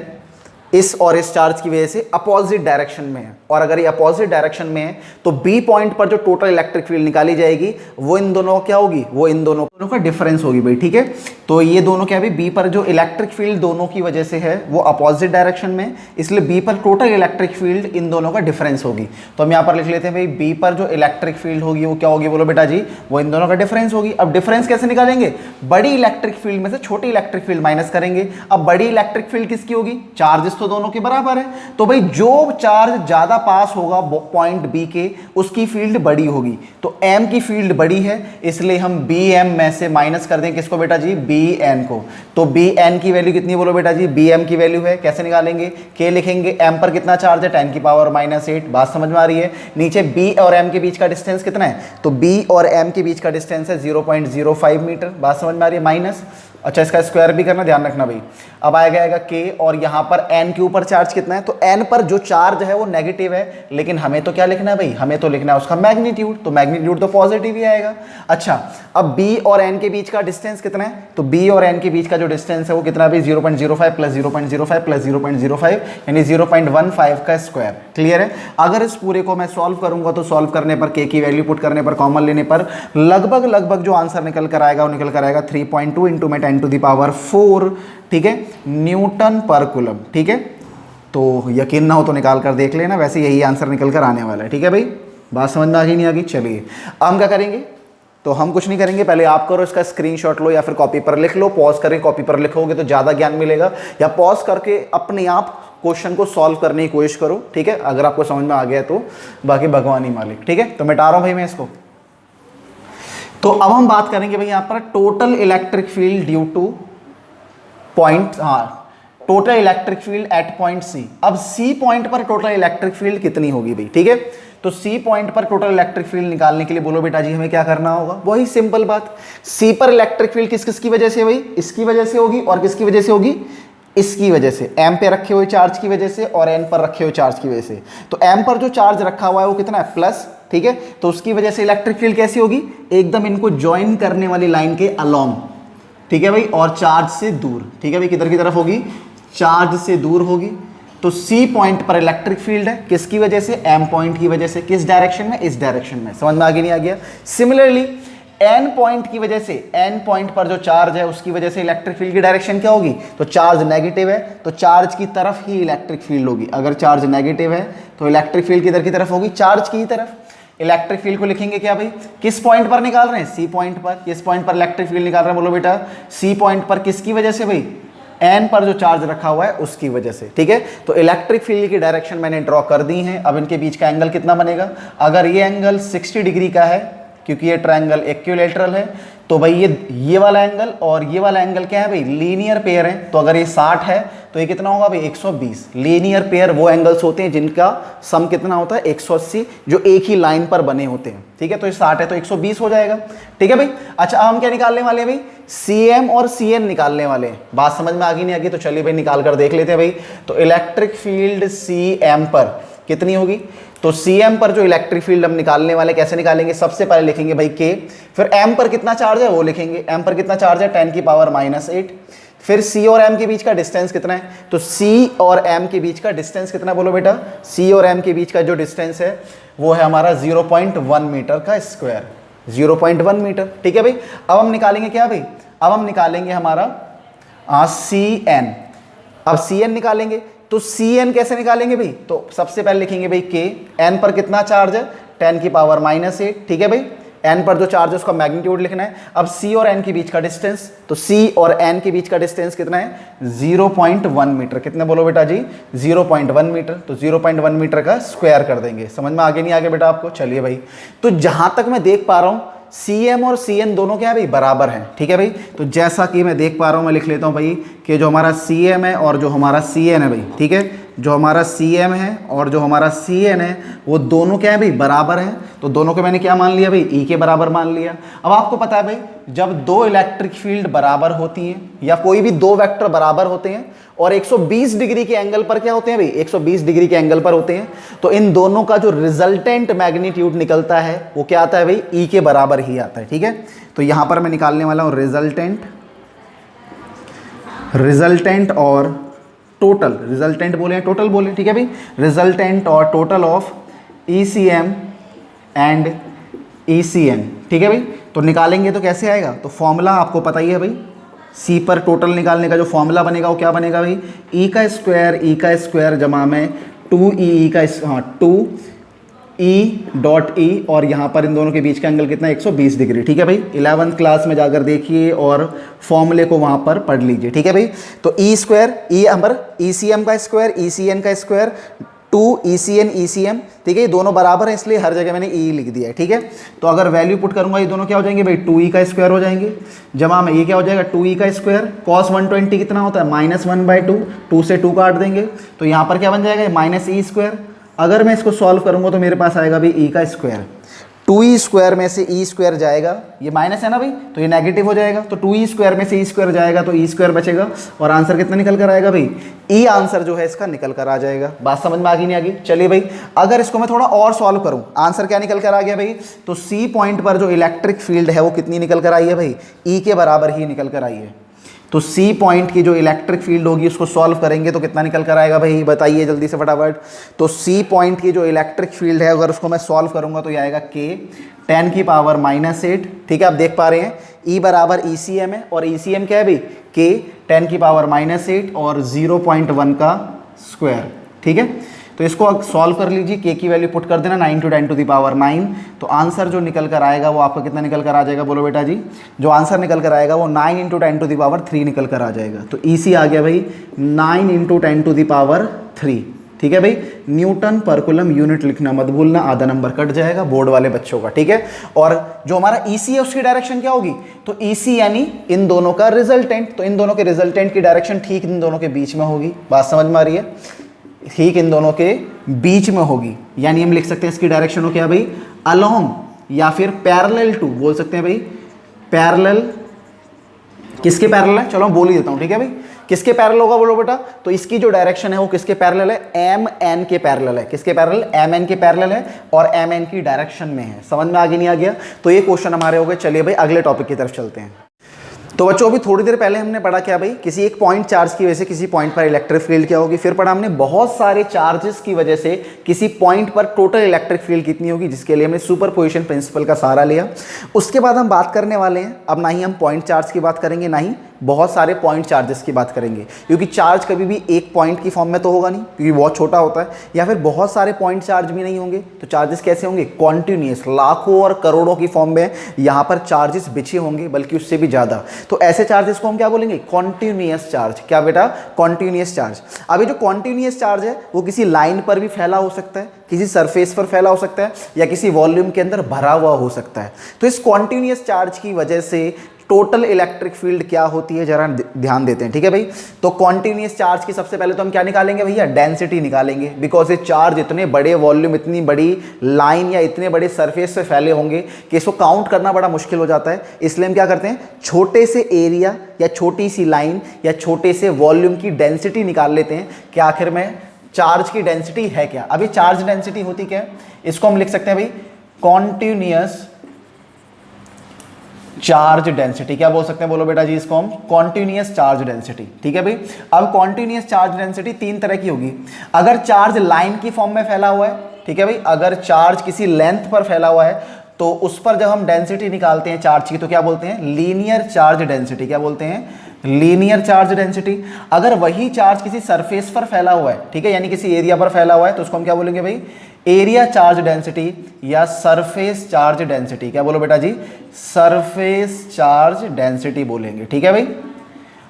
इस और इस चार्ज की वजह से अपोजिट डायरेक्शन में है, और अगर ये अपोजिट डायरेक्शन में है तो बी पॉइंट पर जो टोटल इलेक्ट्रिक फील्ड निकाली जाएगी वो इन दोनों क्या होगी, वो इन दोनों का डिफरेंस होगी भाई, ठीक है। तो ये दोनों क्या है, बी पर जो इलेक्ट्रिक फील्ड दोनों की वजह से है वो अपोजिट डायरेक्शन में, इसलिए बी पर टोटल इलेक्ट्रिक फील्ड इन दोनों का डिफरेंस होगी। तो हम यहाँ पर लिख लेते हैं भाई बी पर जो इलेक्ट्रिक फील्ड होगी वो क्या होगी, बोलो बेटा जी, वो इन दोनों का डिफरेंस होगी। अब डिफरेंस कैसे निकालेंगे, बड़ी इलेक्ट्रिक फील्ड में से छोटी इलेक्ट्रिक फील्ड माइनस करेंगे। अब बड़ी इलेक्ट्रिक फील्ड किसकी होगी, चार्जेस तो दोनों के बराबर है, तो भाई जो चार्ज ज्यादा पास होगा पॉइंट बी के उसकी फील्ड बड़ी होगी। तो एम की फील्ड बड़ी है इसलिए हम बी एम में से माइनस कर दें किसको बेटा जी, बी एन को। तो बी एन की वैल्यू कितनी बोलो बेटा जी, बी एम की वैल्यू है, कैसे निकालेंगे, के लिखेंगे, एम पर कितना चार्ज है 10 की पावर -8, बात समझ में आ रही है। नीचे बी और एम के बीच का डिस्टेंस कितना है, तो बी और एम के बीच का डिस्टेंस है 0.05 मीटर, बात समझ में आ रही है, माइनस, अच्छा इसका स्क्वायर भी करना, ध्यान रखना भाई। अब आएगा के, और यहाँ पर एन के ऊपर चार्ज कितना है, तो एन पर जो चार्ज है वो नेगेटिव है, लेकिन हमें तो क्या लिखना है भाई, हमें तो लिखना है उसका मैग्नीट्यूड, तो मैग्नीट्यूड तो पॉजिटिव ही आएगा। अच्छा अब बी और एन के बीच का डिस्टेंस कितना है, तो बी और एन के बीच का जो डिस्टेंस है वो कितना भाई, 0.05 प्लस 0.05 प्लस 0.05 यानी 0.15 का स्क्वायर, क्लियर है। अगर इस पूरे को मैं सॉल्व करूंगा तो सॉल्व करने पर, के की वैल्यू पुट करने पर, कॉमन लेने पर लगभग जो आंसर निकल कर आएगा वो निकल कर आएगा 3.2 इंटू में 10⁴, ठीक है, न्यूटन पर कूलम, ठीक है। तो यकीन ना हो तो निकाल कर देख लेना, वैसे यही आंसर निकल कर आने वाला है, ठीक है भाई, बात समझ में आ गई नहीं आ गई। चलिए अब हम क्या करेंगे, तो हम कुछ नहीं करेंगे, पहले आप करो इसका स्क्रीनशॉट लो या फिर कॉपी पर लिख लो, पॉज करके कॉपी पर लिखोगे तो ज़्यादा ज्ञान मिलेगा, या पॉज करके अपने आप क्वेश्चन को सॉल्व करने की कोशिश करो, ठीक है, अगर आपको समझ में आ गया तो, बाकी भगवान ही मालिक, ठीक है। तो मिटा रहा हूँ भाई मैं इसको। तो अब हम बात करेंगे भाई यहाँ पर total electric field due to point, हाँ, total electric field at point C. अब सी पॉइंट पर टोटल इलेक्ट्रिक फील्ड कितनी होगी भाई, ठीक है। तो सी पॉइंट पर टोटल इलेक्ट्रिक फील्ड निकालने के लिए बोलो बेटा जी हमें क्या करना होगा, वही सिंपल बात, सी पर इलेक्ट्रिक फील्ड किस किस की वजह से भाई, इसकी वजह से होगी, और किसकी वजह से होगी, इसकी वजह से, एम पे रखे हुए चार्ज की वजह से और एन पर रखे हुए चार्ज की वजह से। तो एम पर जो चार्ज रखा हुआ है वो कितना है, प्लस, ठीक है, तो उसकी वजह से इलेक्ट्रिक फील्ड कैसी होगी, एकदम इनको ज्वाइन करने वाली लाइन के अलोंग, ठीक है भाई, और चार्ज से दूर, ठीक है भाई, किधर की तरफ होगी, चार्ज से दूर होगी। तो सी पॉइंट पर इलेक्ट्रिक फील्ड है किसकी वजह से, एम पॉइंट की वजह से, किस डायरेक्शन में, इस डायरेक्शन में, समझ में आगे नहीं आ गया। सिमिलरली एन पॉइंट की वजह से, एन पॉइंट पर जो चार्ज है उसकी वजह से इलेक्ट्रिक फील्ड की डायरेक्शन क्या होगी, तो चार्ज नेगेटिव है तो चार्ज की तरफ ही इलेक्ट्रिक फील्ड होगी। अगर चार्ज नेगेटिव है तो इलेक्ट्रिक फील्ड किधर की तरफ होगी, चार्ज की तरफ। इलेक्ट्रिक फील्ड को लिखेंगे क्या भाई, किस पॉइंट पर निकाल रहे हैं, सी पॉइंट पर। किस पॉइंट पर इलेक्ट्रिक फील्ड निकाल रहे हैं, बोलो बेटा, सी पॉइंट पर, किसकी वजह से भाई, एन पर जो चार्ज रखा हुआ है उसकी वजह से, ठीक है। तो इलेक्ट्रिक फील्ड की डायरेक्शन मैंने ड्रॉ कर दी है। अब इनके बीच का एंगल कितना बनेगा, अगर ये एंगल 60 डिग्री का है, क्योंकि ये ट्रायंगल इक्विलैटरल है, तो भाई ये वाला एंगल और ये वाला एंगल क्या है भाई, लीनियर पेयर है। तो अगर ये 60 है तो ये कितना होगा भाई, 120। लीनियर पेयर वो एंगल्स होते हैं जिनका सम कितना होता है, 180, जो एक ही लाइन पर बने होते हैं, ठीक है। तो ये 60 है तो 120 हो जाएगा, ठीक है भाई। अच्छा अब हम क्या निकालने वाले हैं भाई, CM और CN निकालने वाले हैं। बात समझ में आ गई नहीं आ गई, तो चलिए भाई निकाल कर देख लेते हैं भाई। तो इलेक्ट्रिक फील्ड CM पर कितनी होगी, तो CM पर जो इलेक्ट्रिक फील्ड हम निकालने वाले, कैसे निकालेंगे, सबसे पहले लिखेंगे भाई K, फिर M पर कितना चार्ज है वो लिखेंगे, M पर कितना चार्ज है 10 की पावर -8, फिर C और M के बीच का डिस्टेंस कितना है, तो C और M के बीच का डिस्टेंस कितना, बोलो बेटा, C और M के बीच का जो डिस्टेंस है वो है हमारा 0.1 मीटर का स्क्वायर, 0.1 मीटर, ठीक है भाई। अब हम निकालेंगे क्या भाई, अब हम निकालेंगे हमारा CN। अब CN निकालेंगे तो CN कैसे निकालेंगे भाई, तो सबसे पहले लिखेंगे भाई K, N पर कितना चार्ज है 10 की पावर -8, ठीक है भाई। N पर जो चार्ज है उसका मैग्नीट्यूड लिखना है। अब C और N के बीच का डिस्टेंस, तो C और N के बीच का डिस्टेंस कितना है, 0.1 मीटर, कितने बोलो बेटा जी, 0.1 मीटर। तो 0.1 मीटर का स्क्वायर कर देंगे, समझ में आगे नहीं आगे बेटा आपको। चलिए भाई, तो जहां तक मैं देख पा रहा हूं CM और CN दोनों क्या है भाई, बराबर हैं, ठीक है भाई। तो जैसा कि मैं देख पा रहा हूं, मैं लिख लेता हूं भाई कि जो हमारा CM है और जो हमारा CN है भाई, ठीक है, जो हमारा CM है और जो हमारा CN है वो दोनों क्या है भाई, बराबर हैं। तो दोनों को मैंने क्या मान लिया भाई, E के बराबर मान लिया। अब आपको पता है भाई, जब दो इलेक्ट्रिक फील्ड बराबर होती हैं या कोई भी दो वेक्टर बराबर होते हैं और 120 डिग्री के एंगल पर क्या होते हैं भाई, 120 डिग्री के एंगल पर होते हैं, तो इन दोनों का जो रिजल्टेंट मैग्नीट्यूड निकलता है वो क्या आता है भाई, E के बराबर ही आता है, ठीक है। तो यहां पर मैं निकालने वाला हूं रिजल्टेंट और टोटल, रिजल्टेंट बोले हैं टोटल बोले, ठीक है भाई, रिजल्टेंट और total of ECM and ECN, ठीक है भाई। तो निकालेंगे तो कैसे आएगा, तो फॉर्मूला आपको पता ही है भाई, C पर टोटल निकालने का जो फॉर्मूला बनेगा वो क्या बनेगा भाई, E का स्क्वायर जमा में 2E का 2E.E और यहाँ पर इन दोनों के बीच का एंगल कितना 120 डिग्री, ठीक है भाई। 11th क्लास में जाकर देखिए और फॉर्मूले को वहाँ पर पढ़ लीजिए, ठीक है भाई। तो E square, E number ECM का स्क्वायर, ECN का स्क्वायर, 2 ECN ECM, ठीक है, ये दोनों बराबर है इसलिए हर जगह मैंने E लिख दिया है, ठीक है। तो अगर वैल्यू पुट करूंगा ये दोनों क्या हो जाएंगे भाई, 2E का स्क्वायर हो जाएंगे, जमा में ये क्या हो जाएगा 2E का स्क्वायर, cos 120 कितना होता है -1/2, 2 से 2 काट देंगे तो यहाँ पर क्या बन जाएगा -E स्क्वायर। अगर मैं इसको सॉल्व करूंगा तो मेरे पास आएगा भाई E का स्क्वायर, 2E स्क्वायर में से E स्क्वायर जाएगा, ये माइनस है ना भाई तो ये नेगेटिव हो जाएगा, तो 2E स्क्वायर में से E स्क्वायर जाएगा तो E स्क्वायर बचेगा और आंसर कितना निकल कर आएगा भाई, E आंसर जो है इसका निकल कर आ जाएगा। बात समझ में आ गई नहीं आ गई, चलिए भाई अगर इसको मैं थोड़ा और सॉल्व करूं, आंसर क्या निकल कर आ गया भाई, तो C पॉइंट पर जो इलेक्ट्रिक फील्ड है वो कितनी निकल कर आई है भाई, E के बराबर ही निकल कर आई है। तो C पॉइंट की जो इलेक्ट्रिक फील्ड होगी उसको सॉल्व करेंगे तो कितना निकल कर आएगा भाई, बताइए जल्दी से फटाफट। तो C पॉइंट की जो इलेक्ट्रिक फील्ड है अगर उसको मैं सॉल्व करूंगा तो ये आएगा K 10 की पावर -8, ठीक है। आप देख पा रहे हैं E बराबर ECM है और ECM क्या है भाई, K 10 की पावर -8 और 0.1 का स्क्वायर, ठीक है। तो इसको सॉल्व कर लीजिए, K की वैल्यू पुट कर देना 9 × 10⁹, तो आंसर जो निकल कर आएगा वो आपका कितना निकल कर आ जाएगा, बोलो बेटा जी। जो आंसर निकल कर आएगा वो 9 × 10⁻³ निकल कर आ जाएगा। तो EC आ गया भाई 9 × 10⁻3, ठीक है भाई। न्यूटन पर कूलम यूनिट लिखना मत भूलना, आधा नंबर कट जाएगा बोर्ड वाले बच्चों का, ठीक है। और जो हमारा EC है उसकी डायरेक्शन क्या होगी, तो EC यानी इन दोनों का रिजल्टेंट, तो इन दोनों के रिजल्टेंट की डायरेक्शन ठीक इन दोनों के बीच में होगी। बात समझ में आ रही है, ठीक इन दोनों के बीच में होगी, यानी हम लिख सकते हैं इसकी डायरेक्शन हो क्या भाई, अलोंग या फिर पैरेलल टू बोल सकते हैं भाई। पैरेलल किसके पैरेलल है, चलो मैं बोल ही देता हूं, ठीक है भाई। किसके पैरेलल होगा बोलो बेटा, तो इसकी जो डायरेक्शन है वो किसके पैरेलल है, MN के पैरेलल है। किसके पैरेलल, MN के पैरेलल है और MN की डायरेक्शन में है। समझ में आगे नहीं आ गया, तो ये क्वेश्चन हमारे हो गए। चलिए भाई अगले टॉपिक की तरफ चलते हैं। तो बच्चों अभी थोड़ी देर पहले हमने पढ़ा क्या भाई, किसी एक पॉइंट चार्ज की वजह से किसी पॉइंट पर इलेक्ट्रिक फील्ड क्या होगी। फिर पढ़ा हमने बहुत सारे चार्जेस की वजह से किसी पॉइंट पर टोटल इलेक्ट्रिक फील्ड कितनी होगी, जिसके लिए हमने सुपरपोजिशन प्रिंसिपल का सहारा लिया। उसके बाद हम बात करने वाले हैं, अब ना ही हम पॉइंट चार्ज की बात करेंगे ना ही बहुत सारे पॉइंट चार्जेस की बात करेंगे, क्योंकि चार्ज कभी भी एक पॉइंट की फॉर्म में तो होगा नहीं, क्योंकि बहुत छोटा होता है, या फिर बहुत सारे पॉइंट चार्ज भी नहीं होंगे। तो चार्जेस कैसे होंगे, कॉन्टिन्यूस, लाखों और करोड़ों की फॉर्म में यहाँ पर चार्जेस बिछे होंगे, बल्कि उससे भी ज़्यादा। तो ऐसे चार्जेस को हम क्या बोलेंगे, कॉन्टिन्यूस चार्ज। क्या बेटा, कॉन्टिन्यूस चार्ज। अभी जो कॉन्टिन्यूस चार्ज है वो किसी लाइन पर भी फैला हो सकता है, किसी सरफेस पर फैला हो सकता है, या किसी वॉल्यूम के अंदर भरा हुआ हो सकता है। तो इस कॉन्टिन्यूस चार्ज की वजह से टोटल इलेक्ट्रिक फील्ड क्या होती है जरा ध्यान देते हैं, ठीक है भाई। तो कॉन्टिन्यूस चार्ज की सबसे पहले तो हम क्या निकालेंगे भैया, डेंसिटी निकालेंगे, बिकॉज ये चार्ज इतने बड़े वॉल्यूम, इतनी बड़ी लाइन या इतने बड़े सरफेस से फैले होंगे कि इसको काउंट करना बड़ा मुश्किल हो जाता है। इसलिए हम क्या करते हैं, छोटे से एरिया या छोटी सी लाइन या छोटे से वॉल्यूम की डेंसिटी निकाल लेते हैं कि आखिर में चार्ज की डेंसिटी है क्या। अभी चार्ज डेंसिटी होती क्या है, इसको हम लिख सकते हैं भाई कॉन्टिन्यूस चार्ज डेंसिटी। क्या बोल सकते हैं, बोलो बेटा जी इसको हम कॉन्टिन्यूस चार्ज डेंसिटी, ठीक है भाई। अब कॉन्टिन्यूस चार्ज डेंसिटी तीन तरह की होगी। अगर चार्ज लाइन की फॉर्म में फैला हुआ है, ठीक है भाई, अगर चार्ज किसी लेंथ पर फैला हुआ है तो उस पर जब हम डेंसिटी निकालते हैं चार्ज की तो क्या बोलते हैं, लीनियर चार्ज डेंसिटी। क्या बोलते हैं, लीनियर चार्ज डेंसिटी। अगर वही चार्ज किसी सरफेस पर फैला हुआ है, ठीक है, यानी किसी एरिया पर फैला हुआ है, तो उसको हम क्या बोलेंगे भाई, एरिया चार्ज डेंसिटी या सरफेस चार्ज डेंसिटी। क्या बोलो बेटा जी, सरफेस चार्ज डेंसिटी बोलेंगे, ठीक है भाई।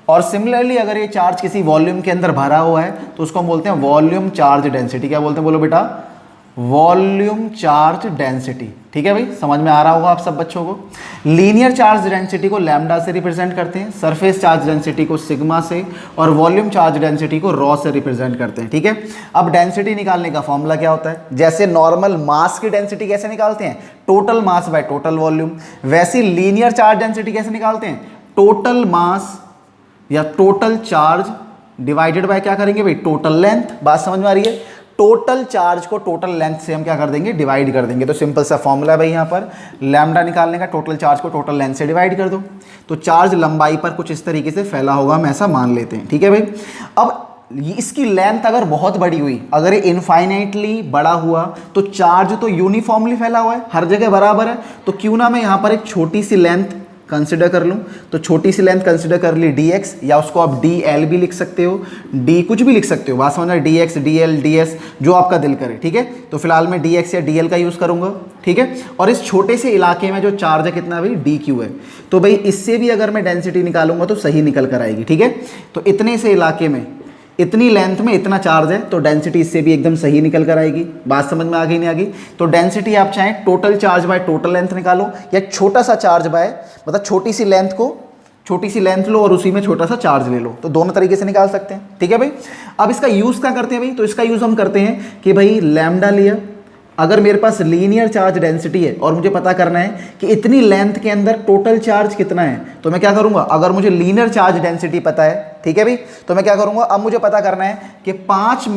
और सिमिलरली अगर ये चार्ज किसी वॉल्यूम के अंदर भरा हुआ है तो उसको हम बोलते हैं वॉल्यूम चार्ज डेंसिटी। क्या बोलते हैं, बोलो बेटा, वॉल्यूम चार्ज डेंसिटी, ठीक है भाई। समझ में आ रहा होगा आप सब बच्चों को। लीनियर चार्ज डेंसिटी को लैम्डा से रिप्रेजेंट करते हैं, सरफेस चार्ज डेंसिटी को सिग्मा से, और वॉल्यूम चार्ज डेंसिटी को रॉ से रिप्रेजेंट करते हैं, ठीक है। अब डेंसिटी निकालने का फॉर्मूला क्या होता है, जैसे नॉर्मल मास की डेंसिटी कैसे निकालते हैं, total mass by total volume, वैसे लीनियर चार्ज डेंसिटी कैसे निकालते हैं, टोटल मास या टोटल चार्ज डिवाइडेड बाय क्या करेंगे भाई, टोटल लेंथ। बात समझ में आ रही है, टोटल चार्ज को टोटल लेंथ से हम क्या कर देंगे, डिवाइड कर देंगे। तो सिंपल सा फॉर्मूला है भाई, यहाँ पर लैम्डा निकालने का, टोटल चार्ज को टोटल लेंथ से डिवाइड कर दो। तो चार्ज लंबाई पर कुछ इस तरीके से फैला होगा, हम ऐसा मान लेते हैं, ठीक है भाई। अब इसकी लेंथ अगर बहुत बड़ी हुई, अगर ये इनफाइनाइटली बड़ा हुआ, तो चार्ज तो यूनिफॉर्मली फैला हुआ है, हर जगह बराबर है, तो क्यों ना मैं यहाँ पर एक छोटी सी लेंथ कंसिडर कर लूँ। तो छोटी सी लेंथ कंसिडर कर ली dx, या उसको आप dl भी लिख सकते हो, d कुछ भी लिख सकते हो, बात समझ में, dx dl ds जो आपका दिल करे, ठीक है। तो फिलहाल मैं dx या dl का यूज़ करूँगा, ठीक है। और इस छोटे से इलाके में जो चार्ज है कितना भाई, dq है। तो भाई इससे भी अगर मैं डेंसिटी निकालूंगा तो सही निकल कर आएगी, ठीक है। तो इतने से इलाके में, इतनी लेंथ में इतना चार्ज है, तो डेंसिटी इससे भी एकदम सही निकल कर आएगी। बात समझ में आ गई नहीं आ गई? तो डेंसिटी आप चाहें total charge by total length निकालो, या छोटा सा चार्ज बाय, मतलब छोटी सी लेंथ को, छोटी सी लेंथ लो और उसी में छोटा सा चार्ज ले लो, तो दोनों तरीके से निकाल सकते हैं, ठीक है भाई। अब इसका यूज़ क्या करते हैं भाई? तो इसका यूज़ हम करते हैं कि भाई लैम्डा लिया, अगर मेरे पास लीनियर चार्ज डेंसिटी है और मुझे पता करना है कि इतनी लेंथ के अंदर टोटल चार्ज कितना है, तो मैं क्या करूंगा, अगर मुझे लीनियर चार्ज डेंसिटी पता है, ठीक है भाई, तो मैं क्या करूंगा, अब मुझे पता करना है कि 5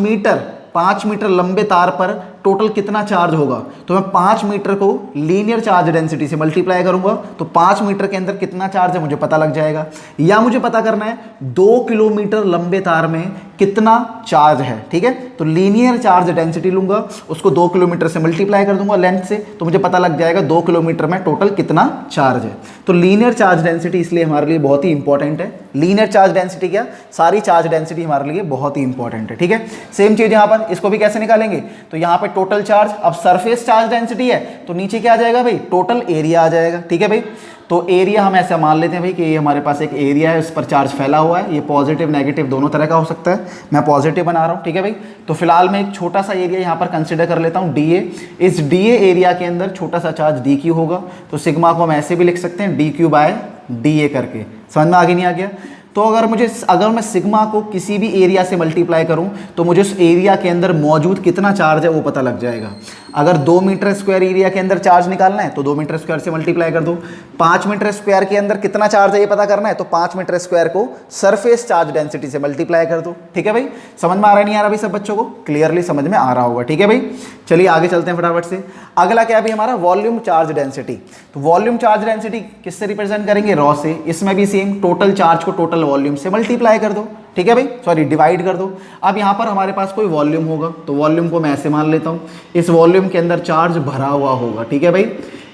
मीटर लंबे तार पर टोटल कितना चार्ज होगा, तो मैं 5 मीटर को लीनियर चार्ज डेंसिटी से मल्टीप्लाई करूंगा, तो 5 मीटर के अंदर कितना चार्ज है मुझे पता लग जाएगा। या मुझे पता करना है 2 किलोमीटर लंबे तार में कितना चार्ज है, ठीक है। तो लीनियर चार्ज डेंसिटी लूंगा, उसको 2 किलोमीटर से मल्टीप्लाई कर दूंगा लेंथ से, तो मुझे पता लग जाएगा 2 किलोमीटर में टोटल कितना चार्ज है। तो लीनियर चार्ज डेंसिटी इसलिए हमारे लिए बहुत ही इंपॉर्टेंट है। लीनियर चार्ज डेंसिटी क्या, सारी चार्ज डेंसिटी हमारे लिए बहुत ही इंपॉर्टेंट है, ठीक है। सेम चीज यहाँ पर, इसको भी कैसे निकालेंगे, तो यहाँ पे टोटल चार्ज, अब सरफेस चार्ज डेंसिटी है तो नीचे क्या आ जाएगा भाई, टोटल एरिया आ जाएगा, ठीक है भाई। तो एरिया हम ऐसा मान लेते हैं भाई कि ये हमारे पास एक एरिया है, उस पर चार्ज फैला हुआ है, ये पॉजिटिव नेगेटिव दोनों तरह का हो सकता है, मैं पॉजिटिव बना रहा हूँ, ठीक है भाई। तो फिलहाल मैं एक छोटा सा एरिया यहाँ पर कंसिडर कर लेता हूँ dA। इस dA एरिया के अंदर छोटा सा चार्ज dq होगा, तो सिग्मा को हम ऐसे भी लिख सकते हैं dq बाय dA करके। समझ में आगे नहीं आ गया? तो अगर मैं सिग्मा को किसी भी एरिया से मल्टीप्लाई करूं तो मुझे उस एरिया के अंदर मौजूद कितना चार्ज है वो पता लग जाएगा। अगर 2 मीटर स्क्वायर एरिया के अंदर चार्ज निकालना है तो 2 मीटर स्क्वायर से मल्टीप्लाई कर दो। 5 मीटर स्क्वायर के अंदर कितना चार्ज है ये पता करना है तो 5 मीटर स्क्वायर को सरफेस चार्ज डेंसिटी से मल्टीप्लाई कर दो, ठीक है भाई। समझ में आ रहा है नहीं आ रहा भाई सब बच्चों को? क्लियरली समझ में आ रहा होगा, ठीक है भाई। चलिए आगे चलते हैं फटाफट से। अगला क्या है भाई हमारा, वॉल्यूम चार्ज डेंसिटी। तो वॉल्यूम चार्ज डेंसिटी किससे रिप्रेजेंट करेंगे, रॉ से। इसमें भी सेम, टोटल चार्ज को टोटल वॉल्यूम से मल्टीप्लाई कर दो, ठीक है भाई, सॉरी डिवाइड कर दो। अब यहाँ पर हमारे पास कोई वॉल्यूम होगा तो वॉल्यूम को मैं ऐसे मान लेता हूँ, इस वॉल्यूम के अंदर चार्ज भरा हुआ होगा, ठीक है भाई।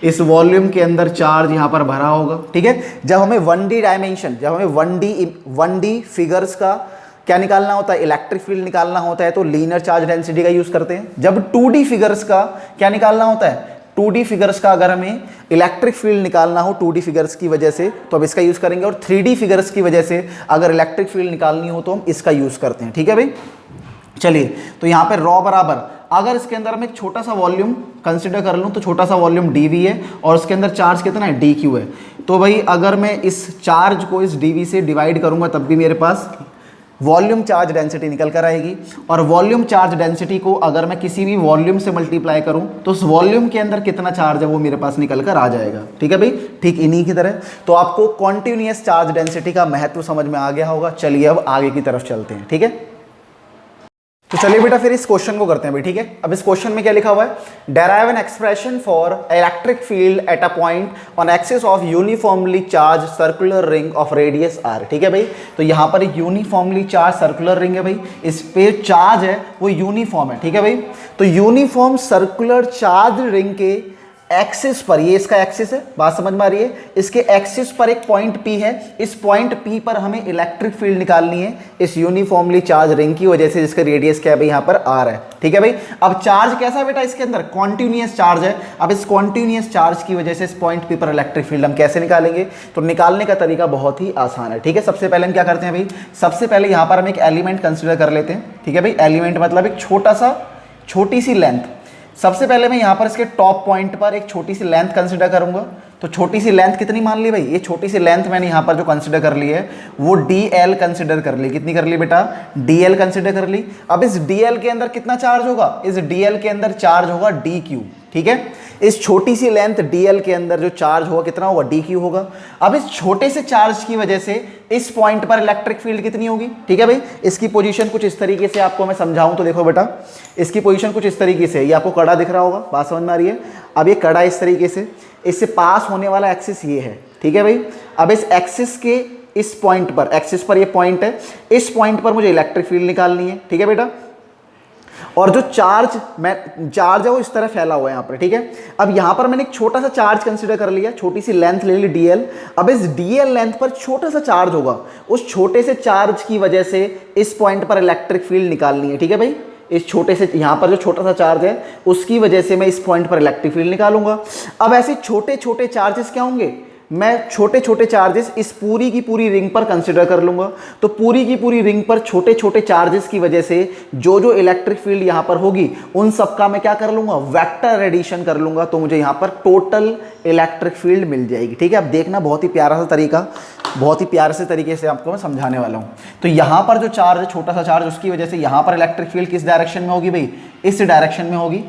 इस वॉल्यूम के अंदर चार्ज यहाँ पर भरा होगा, ठीक है। जब हमें 1D डायमेंशन, जब हमें 1D फिगर्स का क्या निकालना होता है, इलेक्ट्रिक फील्ड निकालना होता है, तो लीनियर चार्ज डेंसिटी का यूज करते हैं। जब 2D फिगर्स का क्या निकालना होता है, 2D फिगर्स का अगर हमें इलेक्ट्रिक फील्ड निकालना हो 2D फिगर्स की वजह से तो अब इसका यूज करेंगे, और 3D फिगर्स की वजह से अगर इलेक्ट्रिक फील्ड निकालनी हो तो हम इसका यूज करते हैं, ठीक है भाई। चलिए तो यहाँ पे रॉ बराबर, अगर इसके अंदर मैं एक छोटा सा वॉल्यूम कंसिडर कर लूँ तो छोटा सा वॉल्यूम dV है और इसके अंदर चार्ज कितना है, dQ है। तो भाई अगर मैं इस चार्ज को इस dV से डिवाइड करूँगा तब भी मेरे पास वॉल्यूम चार्ज डेंसिटी निकल कर आएगी। और वॉल्यूम चार्ज डेंसिटी को अगर मैं किसी भी वॉल्यूम से मल्टीप्लाई करूं तो उस वॉल्यूम के अंदर कितना चार्ज है वो मेरे पास निकल कर आ जाएगा, ठीक है भाई। ठीक इन्हीं की तरह तो आपको कॉन्टिन्यूअस चार्ज डेंसिटी का महत्व समझ में आ गया होगा। चलिए अब आगे की तरफ चलते हैं, ठीक है। तो चलिए बेटा फिर इस क्वेश्चन को करते हैं भाई, ठीक है। अब इस क्वेश्चन में क्या लिखा हुआ है, derive an expression for electric field eight a point on axis of uniformly charge circular ring of radius r, ठीक है भाई। तो यहाँ पर एक यूनिफॉर्मली चार्ज सर्कुलर रिंग है भाई, इस पे चार्ज है वो यूनिफॉर्म है, ठीक है भाई। तो यूनिफॉर्म सर्कुलर चार्ज रिंग के एक्सिस पर, ये इसका एक्सिस है, बात समझ में आ रही है, इसके एक्सिस पर एक पॉइंट P है, इस पॉइंट P पर हमें इलेक्ट्रिक फील्ड निकालनी है इस यूनिफॉर्मली चार्ज रिंग की वजह से, जिसका रेडियस क्या है भाई यहाँ पर r है, ठीक है भाई। अब चार्ज कैसा है बेटा, इसके अंदर कॉन्टिन्यूअस चार्ज है। अब इस कॉन्टिन्यूअस चार्ज की वजह से इस पॉइंट P पर इलेक्ट्रिक फील्ड हम कैसे निकालेंगे, तो निकालने का तरीका बहुत ही आसान है, ठीक है। सबसे पहले हम क्या करते हैं भाई, सबसे पहले यहाँ पर हम एक एलिमेंट कंसिडर कर लेते हैं, ठीक है भाई। एलिमेंट मतलब एक छोटी सी लेंथ। सबसे पहले मैं यहाँ पर इसके टॉप पॉइंट पर एक छोटी सी लेंथ कंसिडर करूंगा। तो छोटी सी लेंथ कितनी मान ली भाई, ये छोटी सी लेंथ मैंने यहाँ पर जो कंसिडर कर ली है वो dl कंसिडर कर ली। कितनी कर ली बेटा, dl कंसिडर कर ली। अब इस dl के अंदर कितना चार्ज होगा, इस dl के अंदर चार्ज होगा dq, ठीक है। इस छोटी सी लेंथ dl के अंदर जो चार्ज होगा कितना होगा, dq होगा। अब इस छोटे से चार्ज की वजह से इस पॉइंट पर इलेक्ट्रिक फील्ड कितनी होगी, ठीक है भाई। इसकी पोजीशन कुछ इस तरीके से आपको मैं समझाऊं तो देखो बेटा, इसकी पोजीशन कुछ इस तरीके से, ये आपको कड़ा दिख रहा होगा, बात समझ में आ रही है। अब ये कड़ा इस तरीके से, इससे पास होने वाला एक्सिस ये है, ठीक है भाई। अब इस एक्सिस के इस पॉइंट पर, एक्सिस पर ये पॉइंट है, इस पॉइंट पर मुझे इलेक्ट्रिक फील्ड निकालनी है, ठीक है बेटा। और जो चार्ज है वो इस तरह फैला हुआ है यहाँ पर, ठीक है। अब यहाँ पर मैंने एक छोटा सा चार्ज कंसीडर कर लिया, छोटी सी लेंथ ले ली dl। अब इस dl लेंथ पर छोटा सा चार्ज होगा, उस छोटे से चार्ज की वजह से इस पॉइंट पर इलेक्ट्रिक फील्ड निकालनी है, ठीक है भाई। इस छोटे से, यहाँ पर जो छोटा सा चार्ज है उसकी वजह से मैं इस पॉइंट पर इलेक्ट्रिक फील्ड निकालूंगा। अब ऐसे छोटे छोटे चार्जेस क्या होंगे, मैं छोटे छोटे चार्जेस इस पूरी की पूरी रिंग पर कंसिडर कर लूंगा। तो पूरी की पूरी रिंग पर छोटे छोटे चार्जेस की वजह से जो जो इलेक्ट्रिक फील्ड यहां पर होगी उन सबका मैं क्या कर लूंगा, वेक्टर एडिशन कर लूंगा। तो मुझे यहां पर टोटल इलेक्ट्रिक फील्ड मिल जाएगी, ठीक है। अब देखना बहुत ही प्यारा सा तरीका, बहुत ही प्यारे से तरीके से आपको मैं समझाने वाला हूं। तो यहां पर जो चार्ज है, छोटा सा चार्ज, उसकी वजह से यहां पर इलेक्ट्रिक फील्ड किस डायरेक्शन में होगी भाई, इस डायरेक्शन में होगी।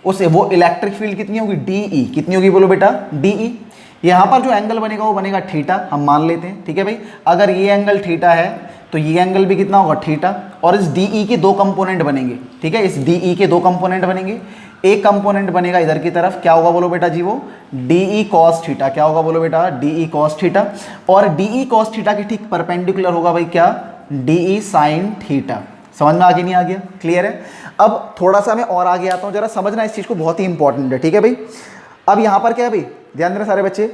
उसे वो इलेक्ट्रिक फील्ड कितनी होगी, डीई। कितनी होगी बोलो बेटा, डीई। यहां पर जो एंगल बनेगा वो बनेगा थीटा, हम मान लेते हैं, ठीक है भाई। अगर ये एंगल थीटा है तो ये एंगल भी कितना होगा, थीटा। और इस डीई के दो कंपोनेंट बनेंगे, ठीक है। इस डीई के दो कंपोनेंट बनेंगे, एक कंपोनेंट बनेगा इधर की तरफ, क्या होगा बोलो बेटा जी, वो डीई कॉस थीटा। क्या होगा बोलो बेटा, डीई कॉस थीटा। और डीई कॉस थीटा के ठीक परपेंडिकुलर होगा भाई क्या, डीई साइन थीटा। समझ में आगे नहीं आ गया, क्लियर है। अब थोड़ा सा मैं और आगे आता हूं, जरा समझना इस चीज को, बहुत ही इंपॉर्टेंट है, ठीक है भाई। अब यहां पर क्या है भाई, ध्यान देना सारे बच्चे।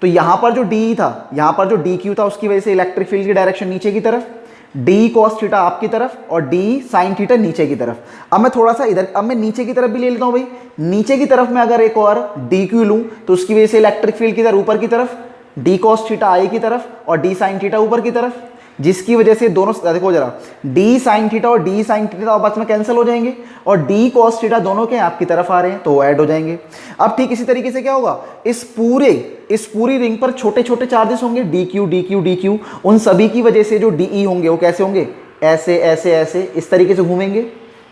तो यहां पर जो डी था, यहां पर जो डी क्यू था, उसकी वजह से इलेक्ट्रिक फील्ड की डायरेक्शन नीचे की तरफ, डी कॉस थीटा आपकी तरफ और डी साइन थीटा नीचे की तरफ। अब मैं थोड़ा सा इधर, अब मैं नीचे की तरफ भी ले लेता हूं भाई। नीचे की तरफ में अगर एक और डी क्यू लूं तो उसकी वजह से इलेक्ट्रिक फील्ड किधर, ऊपर की तरफ, डी कॉस थीटा आई की तरफ और डी साइन थीटा ऊपर की तरफ, जिसकी वजह से दोनों, देखो जरा, डी साइन थीटा और डी साइन थीटा आपस में कैंसिल हो जाएंगे और डी कॉस थीटा दोनों के आपकी तरफ आ रहे हैं तो वो ऐड हो जाएंगे। अब ठीक इसी तरीके से क्या होगा, इस पूरी रिंग पर छोटे छोटे चार्जेस होंगे, D Q D Q D Q. उन सभी की वजह से जो डीई होंगे वो कैसे होंगे, ऐसे ऐसे ऐसे इस तरीके से घूमेंगे।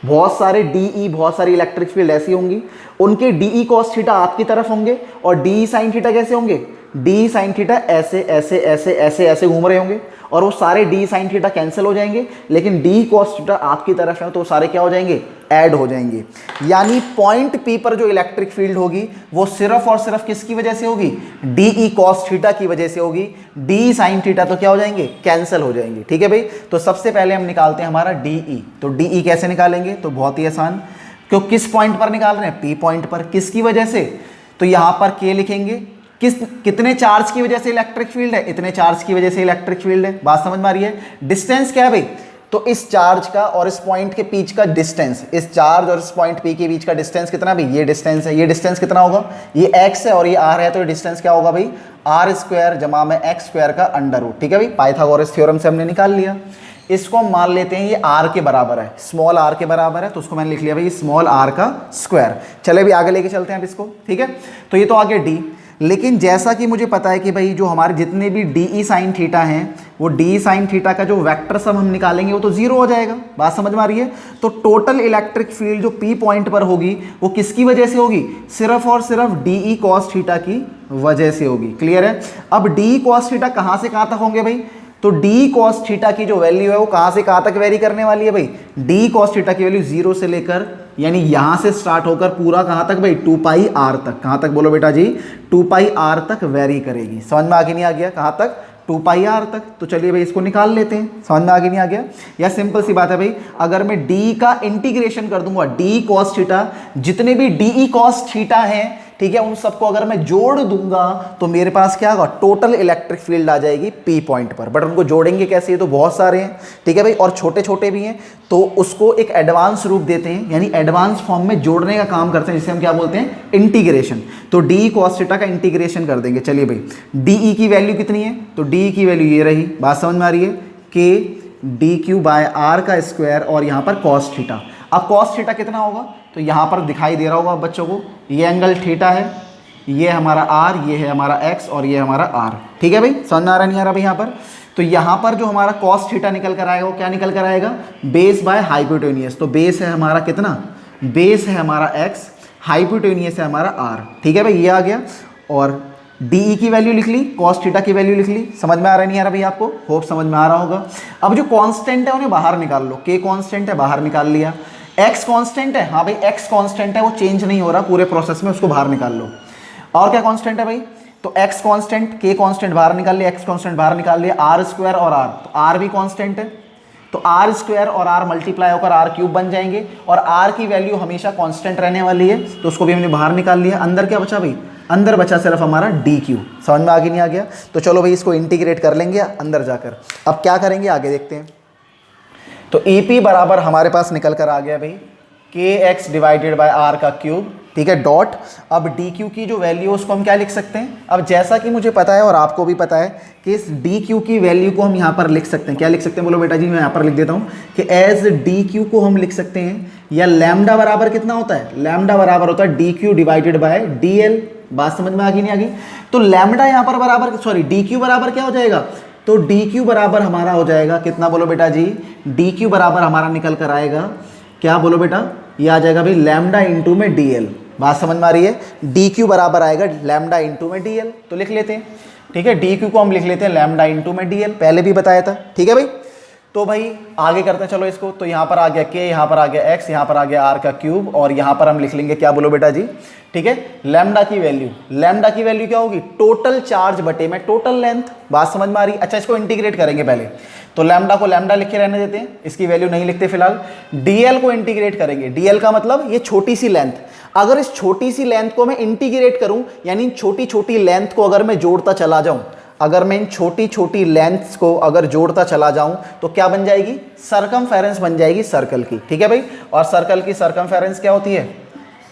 बहुत सारे डीई, बहुत सारी इलेक्ट्रिक फील्ड ऐसी होंगी, उनके डीई कॉस थीटा आपकी तरफ होंगे और डी साइन थीटा कैसे होंगे, डी साइन थीटा ऐसे ऐसे ऐसे ऐसे ऐसे घूम रहे होंगे और वो सारे डी साइन थीटा कैंसिल हो जाएंगे, लेकिन डी कॉस थीटा आपकी तरफ है तो वो सारे क्या हो जाएंगे, ऐड हो जाएंगे। यानी पॉइंट पी पर जो इलेक्ट्रिक फील्ड होगी वो सिर्फ और सिर्फ किसकी वजह से होगी, डीई कॉस थीटा की वजह से होगी। डी साइन थीटा तो क्या हो जाएंगे, कैंसिल हो जाएंगे, ठीक है भाई। तो सबसे पहले हम निकालते हैं हमारा डीई। तो डीई कैसे निकालेंगे, तो बहुत ही आसान, क्यों किस पॉइंट पर निकाल रहे हैं, पी पॉइंट पर। किसकी वजह से, तो यहां पर के लिखेंगे, कितने चार्ज की वजह से इलेक्ट्रिक फील्ड है, इतने चार्ज की वजह से इलेक्ट्रिक फील्ड है। बात समझ में आ रही है। डिस्टेंस क्या है भाई, तो इस चार्ज का और इस पॉइंट के बीच का डिस्टेंस, इस चार्ज और इस पॉइंट पी के बीच का डिस्टेंस कितना भाई, ये डिस्टेंस है। ये डिस्टेंस कितना होगा, ये x है और ये r है, तो ये डिस्टेंस क्या होगा भाई, आर स्क्वायर जमा में एक्स स्क्वायर का अंडर रूट, ठीक है भाई। पाइथागोरस थ्योरम से हमने निकाल लिया। इसको हम मान लेते हैं ये r के बराबर है, स्मॉल r के बराबर है, तो उसको मैंने लिख लिया भाई स्मॉल r का स्क्वायर। चले भी आगे लेके चलते हैं अब इसको, ठीक है। तो ये तो आगे d, लेकिन जैसा कि मुझे पता है कि भाई जो हमारे जितने भी डी साइन थीटा हैं वो डी साइन थीटा का जो वेक्टर सम हम निकालेंगे वो तो जीरो हो जाएगा। बात समझ में आ रही है। तो टोटल इलेक्ट्रिक फील्ड जो पी पॉइंट पर होगी वो किसकी वजह से होगी, सिर्फ और सिर्फ डी कॉस थीटा की वजह से होगी। क्लियर है। अब डी कॉस थीटा कहाँ से कहाँ तक होंगे भाई, तो डी कॉस थीटा की जो वैल्यू है वो कहाँ से कहाँ तक वेरी करने वाली है भाई, डी कॉस थीटा की वैल्यू जीरो से लेकर, यानी यहां से स्टार्ट होकर पूरा कहां तक भाई, 2 पाई आर तक। कहां तक बोलो बेटा जी, 2 पाई आर तक वेरी करेगी। समझ में आगे नहीं आ गया, कहां तक, 2 पाई आर तक। तो चलिए भाई इसको निकाल लेते हैं। समझ में आगे नहीं आ गया, या सिंपल सी बात है भाई, अगर मैं डी का इंटीग्रेशन कर दूंगा, डी कॉस थीटा, जितने भी डी कॉस थीटा हैं, ठीक है, उन सबको अगर मैं जोड़ दूंगा तो मेरे पास क्या होगा, टोटल इलेक्ट्रिक फील्ड आ जाएगी पी पॉइंट पर। बट उनको जोड़ेंगे कैसे, ये तो बहुत सारे हैं, ठीक है भाई, और छोटे छोटे भी हैं, तो उसको एक एडवांस रूप देते हैं, यानी एडवांस फॉर्म में जोड़ने का काम करते हैं, जिसे हम क्या बोलते हैं, इंटीग्रेशन। तो डी कॉस थीटा का इंटीग्रेशन कर देंगे। चलिए भाई, डीई की वैल्यू कितनी है, तो डी की वैल्यू ये रही, बात समझ में आ रही है, के डी क्यू बाय आर का स्क्वायर और यहाँ पर कॉस थीटा। अब कॉस थीटा कितना होगा, तो यहाँ पर दिखाई दे रहा होगा बच्चों को, ये एंगल थीटा है, ये हमारा आर, ये है हमारा एक्स और ये हमारा आर, ठीक है भाई। समझ में आ रहा नहीं आ रहा भाई यहाँ पर। तो यहाँ पर जो हमारा कॉस थीटा निकल कर आएगा वो क्या निकल कर आएगा, बेस बाय हाइपोटेनियस। तो बेस है हमारा कितना, बेस है हमारा एक्स, हाइपोटेनियस है हमारा आर, ठीक है भाई, ये आ गया। और डीई की वैल्यू लिख ली, कॉस थीटा की वैल्यू लिख ली। समझ में आ रहा नहीं आ रहा भाई आपको, होप समझ में आ रहा होगा। अब जो कांस्टेंट है उन्हें बाहर निकाल लो, के कांस्टेंट है बाहर निकाल लिया, एक्स कांस्टेंट है, हाँ भाई एक्स कांस्टेंट है, वो चेंज नहीं हो रहा पूरे प्रोसेस में, उसको बाहर निकाल लो। और क्या कांस्टेंट है भाई, तो x कांस्टेंट, k कांस्टेंट बाहर निकाल लिया, x कांस्टेंट बाहर निकाल लिया, r स्क्वायर और r, तो r भी कांस्टेंट है, तो r स्क्वायर और r मल्टीप्लाई होकर r क्यूब बन जाएंगे और r की वैल्यू हमेशा कांस्टेंट रहने वाली है, तो उसको भी हमने बाहर निकाल लिया। अंदर क्या बचा भाई, अंदर बचा सिर्फ हमारा dq। समझ में आगे नहीं आ गया? तो चलो भाई इसको इंटीग्रेट कर लेंगे अंदर जाकर। अब क्या करेंगे आगे देखते हैं। तो EP बराबर हमारे पास निकल कर आ गया भाई kx डिवाइडेड बाय r का क्यूब, ठीक है, डॉट। अब dq की जो वैल्यू है उसको हम क्या लिख सकते हैं? अब जैसा कि मुझे पता है और आपको भी पता है कि इस dq की वैल्यू को हम यहाँ पर लिख सकते हैं। क्या लिख सकते हैं बोलो बेटा जी? मैं यहाँ पर लिख देता हूँ कि एज dq को हम लिख सकते हैं, या लैम्डा बराबर कितना होता है? लैम्डा बराबर होता है dq डिवाइडेड बाय dl। बात समझ में आ गई नहीं आ गई? तो लैम्डा यहाँ पर बराबर, सॉरी dq बराबर क्या हो जाएगा? तो dq बराबर हमारा हो जाएगा कितना बोलो बेटा जी? dq बराबर हमारा निकल कर आएगा क्या बोलो बेटा? ये आ जाएगा भाई लैम्डा इंटू में dl। बात समझ में आ रही है? dq बराबर आएगा लैम्डा इंटू में dl, तो लिख लेते हैं, ठीक है। dq को हम लिख लेते हैं लैम्डा इंटू में dl, पहले भी बताया था, ठीक है भाई। तो भाई आगे करते हैं चलो इसको। तो यहाँ पर आ गया k, यहाँ पर आ गया x, यहाँ पर आ गया r का क्यूब, और यहाँ पर हम लिख लेंगे क्या बोलो बेटा जी? ठीक है, लैम्डा की वैल्यू, लैम्डा की वैल्यू क्या होगी? टोटल चार्ज बटे में टोटल लेंथ। बात समझ में आ रही? अच्छा, इसको इंटीग्रेट करेंगे पहले, तो लैम्डा को लैम्डा लिखे रहने देते हैं, इसकी वैल्यू नहीं लिखते फिलहाल। dl को इंटीग्रेट करेंगे, dl का मतलब ये छोटी सी लेंथ। अगर इस छोटी सी लेंथ को मैं इंटीग्रेट करूं, यानी छोटी छोटी लेंथ को अगर मैं जोड़ता चला जाऊं, अगर मैं इन छोटी छोटी लेंथ्स को अगर जोड़ता चला जाऊं तो क्या बन जाएगी? सरकमफेरेंस बन जाएगी सर्कल की, ठीक है भाई। और सर्कल की सरकमफेरेंस क्या होती है?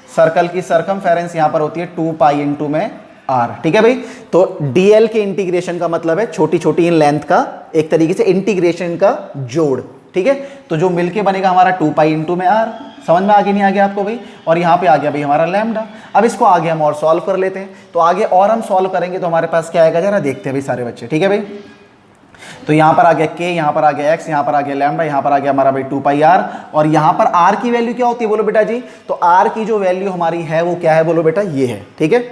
सर्कल की सरकमफेरेंस यहां पर होती है 2 पाई इंटू में r, ठीक है भाई। तो dl के इंटीग्रेशन का मतलब है छोटी छोटी इन लेंथ का एक तरीके से इंटीग्रेशन का जोड़, ठीक है। तो जो मिलके बनेगा हमारा 2 पाई इंटू में r। समझ में आगे नहीं आ गया आपको भाई? और यहाँ पे आ गया भाई हमारा लैम्डा। अब इसको आगे हम और सॉल्व कर लेते हैं। तो आगे और हम सॉल्व करेंगे तो हमारे पास क्या आएगा, जरा देखते हैं भाई सारे बच्चे, ठीक है भाई। तो यहाँ पर आ गया k, यहाँ पर आ गया x, यहाँ पर आ गया लैम्डा, यहाँ पर आ गया हमारा भाई 2 पाई r, और यहाँ पर r की वैल्यू क्या होती है बोलो बेटा जी? तो r की जो वैल्यू हमारी है वो क्या है बोलो बेटा? ये है, ठीक है,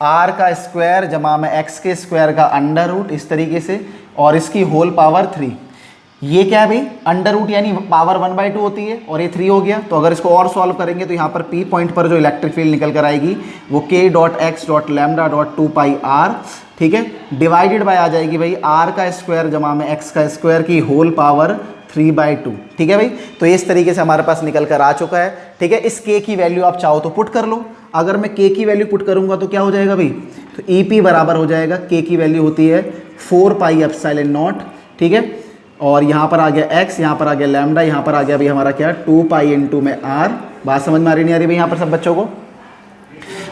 r का स्क्वायर जमा में x के स्क्वायर का अंडर रूट, इस तरीके से, और इसकी होल पावर 3। ये क्या है भाई? अंडर रूट यानी पावर 1/2 होती है, और ये 3 हो गया। तो अगर इसको और सॉल्व करेंगे तो यहाँ पर P पॉइंट पर जो इलेक्ट्रिक फील्ड निकल कर आएगी वो k dot x dot lambda dot 2 पाई r, ठीक है, डिवाइडेड बाय आ जाएगी भाई r का स्क्वायर जमा में x का स्क्वायर की होल पावर 3/2, ठीक है भाई। तो इस तरीके से हमारे पास निकल कर आ चुका है, ठीक है। इस k की वैल्यू आप चाहो तो पुट कर लो। अगर मैं k की वैल्यू पुट करूंगा तो क्या हो जाएगा भाई? तो EP बराबर हो जाएगा, k की वैल्यू होती है 4 पाई एप्सिलॉन नॉट, ठीक है, और यहाँ पर आ गया x, यहाँ पर आ गया लैम्डा, यहाँ पर आ गया भाई हमारा क्या? 2 पाई इंटू में r। बात समझ में आ रही नहीं आ रही भाई यहाँ पर सब बच्चों को?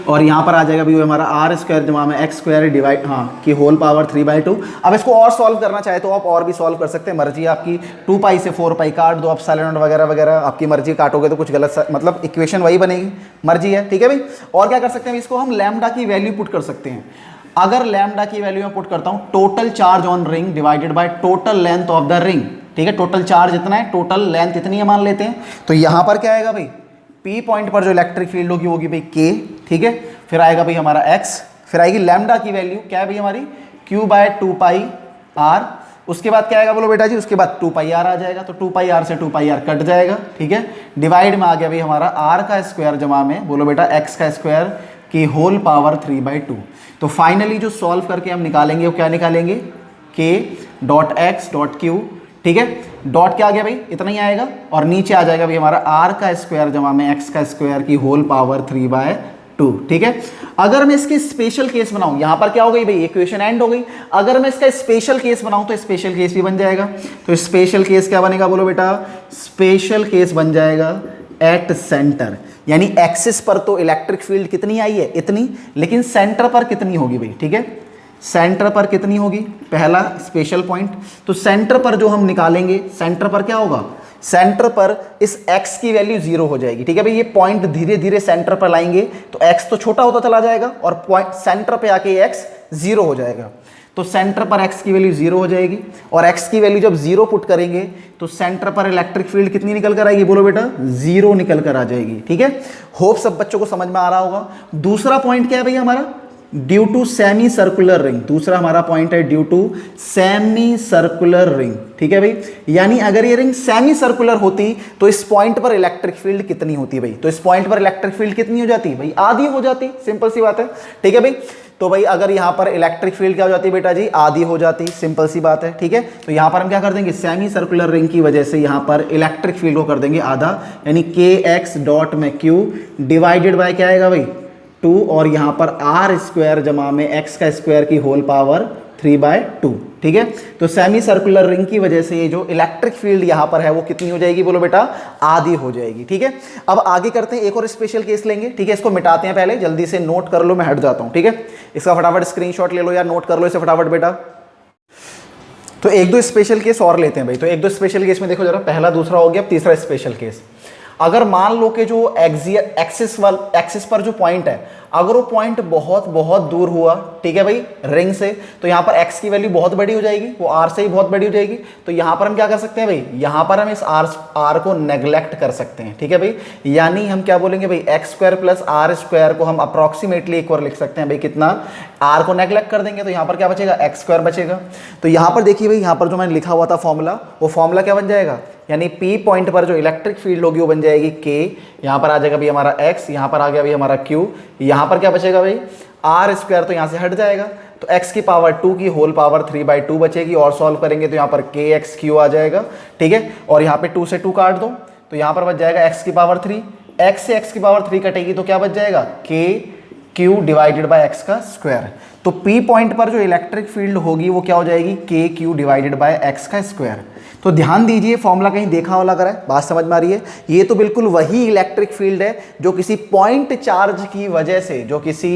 और यहाँ पर आ जाएगा भाई हमारा r स्क्वायर जमा में x स्क्वायर डिवाइड की होल पावर 3/2। अब इसको और सॉल्व करना चाहे तो आप और भी सॉल्व कर सकते हैं, मर्जी आपकी। 2 पाई से 4 पाई काट दो, एप्सिलॉन वगैरह वगैरह आपकी मर्जी, काटोगे तो कुछ गलत मतलब इक्वेशन वही बनेगी, मर्जी है, ठीक है भाई। और क्या कर सकते हैं, इसको हम लैम्डा की वैल्यू पुट कर सकते हैं। अगर लैम्डा की वैल्यू मैं पुट करता हूं total charge on ring divided by total length of the ring, ठीक है, टोटल चार्ज इतना है, टोटल लेंथ इतनी है मान लेते हैं। तो यहां पर क्या आएगा भाई? P पॉइंट पर जो इलेक्ट्रिक फील्ड होगी होगी भाई k, ठीक है, फिर आएगा भाई हमारा x, फिर आएगी लैम्डा की वैल्यू क्या है भाई हमारी? q बाय 2 पाई r। उसके बाद क्या आएगा बोलो बेटा जी? उसके बाद 2 पाई r आ जाएगा, तो 2 पाई r से 2 पाई r कट जाएगा, ठीक है। डिवाइड में आ गया भाई हमारा r का स्क्वायर जमा में बोलो बेटा x का स्क्वायर की होल पावर 3/2। तो फाइनली जो सॉल्व करके हम निकालेंगे वो क्या निकालेंगे? k dot x dot Q, ठीक है, डॉट क्या आ गया भाई? इतना ही आएगा, और नीचे आ जाएगा भाई हमारा r का स्क्वायर जमा में x का स्क्वायर की होल पावर 3/2, ठीक है। अगर मैं इसकी स्पेशल केस बनाऊं, यहां पर क्या हो गई भाई? इक्वेशन एंड हो गई। अगर मैं इसका स्पेशल केस बनाऊं तो स्पेशल केस भी बन जाएगा। तो स्पेशल केस क्या बनेगा बोलो बेटा? स्पेशल केस बन जाएगा एट सेंटर, यानी एक्सिस पर तो इलेक्ट्रिक फील्ड कितनी आई है? इतनी, लेकिन सेंटर पर कितनी होगी भाई? ठीक है, सेंटर पर कितनी होगी? पहला स्पेशल पॉइंट। तो सेंटर पर जो हम निकालेंगे, सेंटर पर क्या होगा? सेंटर पर इस x की वैल्यू 0 हो जाएगी, ठीक है भाई। ये पॉइंट धीरे धीरे सेंटर पर लाएंगे तो x तो छोटा होता चला जाएगा और पॉइंट सेंटर पे आके x 0 हो जाएगा। तो सेंटर पर x की वैल्यू 0 हो जाएगी, और x की वैल्यू जब 0 पुट करेंगे तो सेंटर पर इलेक्ट्रिक फील्ड कितनी निकल कर आएगी? बोलो बेटा, 0 निकल कर आ जाएगी, ठीक है। होप सब बच्चों को समझ में आ रहा होगा। दूसरा पॉइंट क्या है भाई हमारा? Due to semicircular ring, दूसरा हमारा पॉइंट है due to semicircular ring, ठीक है भाई। यानी अगर ये रिंग सेमी सर्कुलर होती तो इस पॉइंट पर इलेक्ट्रिक फील्ड कितनी होती भाई, तो इस पॉइंट पर इलेक्ट्रिक फील्ड कितनी हो जाती भाई, आधी हो जाती, सिंपल सी बात है, ठीक है भाई। तो भाई अगर यहां पर इलेक्ट्रिक फील्ड क्या हो जाती है बेटा जी, आधी हो जाती, सिंपल सी बात है, ठीक है। तो यहां पर हम क्या कर देंगे, सेमी सर्कुलर रिंग की वजह से यहां पर इलेक्ट्रिक फील्ड को कर देंगे आधा, यानी के एक्स डॉट में क्यू डिवाइडेड बाय क्या आएगा भाई 2, और यहां पर आर स्क्वायर जमा में एक्स का स्क्वायर की होल पावर 3/2, ठीक है। तो सेमी सर्कुलर रिंग की वजह से ये जो इलेक्ट्रिक फील्ड यहां पर है वो कितनी हो जाएगी, बोलो बेटा, आधी हो जाएगी, ठीक है। अब आगे करते हैं, एक और स्पेशल केस लेंगे, ठीक है। इसको मिटाते हैं, पहले जल्दी से नोट कर लो, मैं हट जाता हूं, ठीक है। इसका फटाफट स्क्रीनशॉट ले लो यार, नोट कर लो इसे फटाफट बेटा। तो एक दो स्पेशल केस और लेते हैं भाई। तो एक दो स्पेशल केस में देखो जरा, पहला दूसरा हो गया, अब तीसरा स्पेशल केस। अगर मान लो कि जो एक्सिस पर जो पॉइंट है, अगर वो पॉइंट बहुत बहुत दूर हुआ, ठीक है भाई, रिंग से, तो यहां पर x की वैल्यू बहुत बड़ी हो जाएगी, वो r से ही बहुत बड़ी हो जाएगी। तो यहां पर हम क्या कर सकते हैं भाई, यहां पर हम इस r को नेग्लेक्ट कर सकते हैं, ठीक है भाई। यानी हम क्या बोलेंगे भाई, x square plus r square को हम अप्रोक्सीमेटली एक बार लिख सकते हैं भाई, कितना, r को नेग्लेक्ट कर देंगे तो यहां पर क्या बचेगा, एक्स स्क्वायर बचेगा। तो यहां पर देखिए भाई, यहां पर जो मैंने लिखा हुआ था फॉर्मूला, वो फॉर्मूला क्या बन जाएगा, यानी P पॉइंट पर जो इलेक्ट्रिक फील्ड होगी वो बन जाएगी K, यहां पर आ जाएगा भाई हमारा X, यहां पर आ गया भाई हमारा Q, यहां पर क्या बचेगा भाई, R स्क्वायर तो यहां से हट जाएगा, तो x की पावर 2 की होल पावर 3/2 बचेगी, और सॉल्व करेंगे तो यहां पर KXQ आ जाएगा, ठीक है। और यहां पे 2 से 2 काट दो तो यहां पर बच जाएगा x की पावर 3, x से x की पावर 3 कटेगी तो क्या बच जाएगा, KQ डिवाइडेड बाय x का स्क्वायर। तो P पॉइंट पर जो इलेक्ट्रिक फील्ड होगी वो क्या हो जाएगी, KQ डिवाइडेड बाय x का स्क्वायर। तो ध्यान दीजिए, फॉर्मूला कहीं देखा हुआ लग रहा है, बात समझ में आ रही है, ये तो बिल्कुल वही इलेक्ट्रिक फील्ड है जो किसी पॉइंट चार्ज की वजह से, जो किसी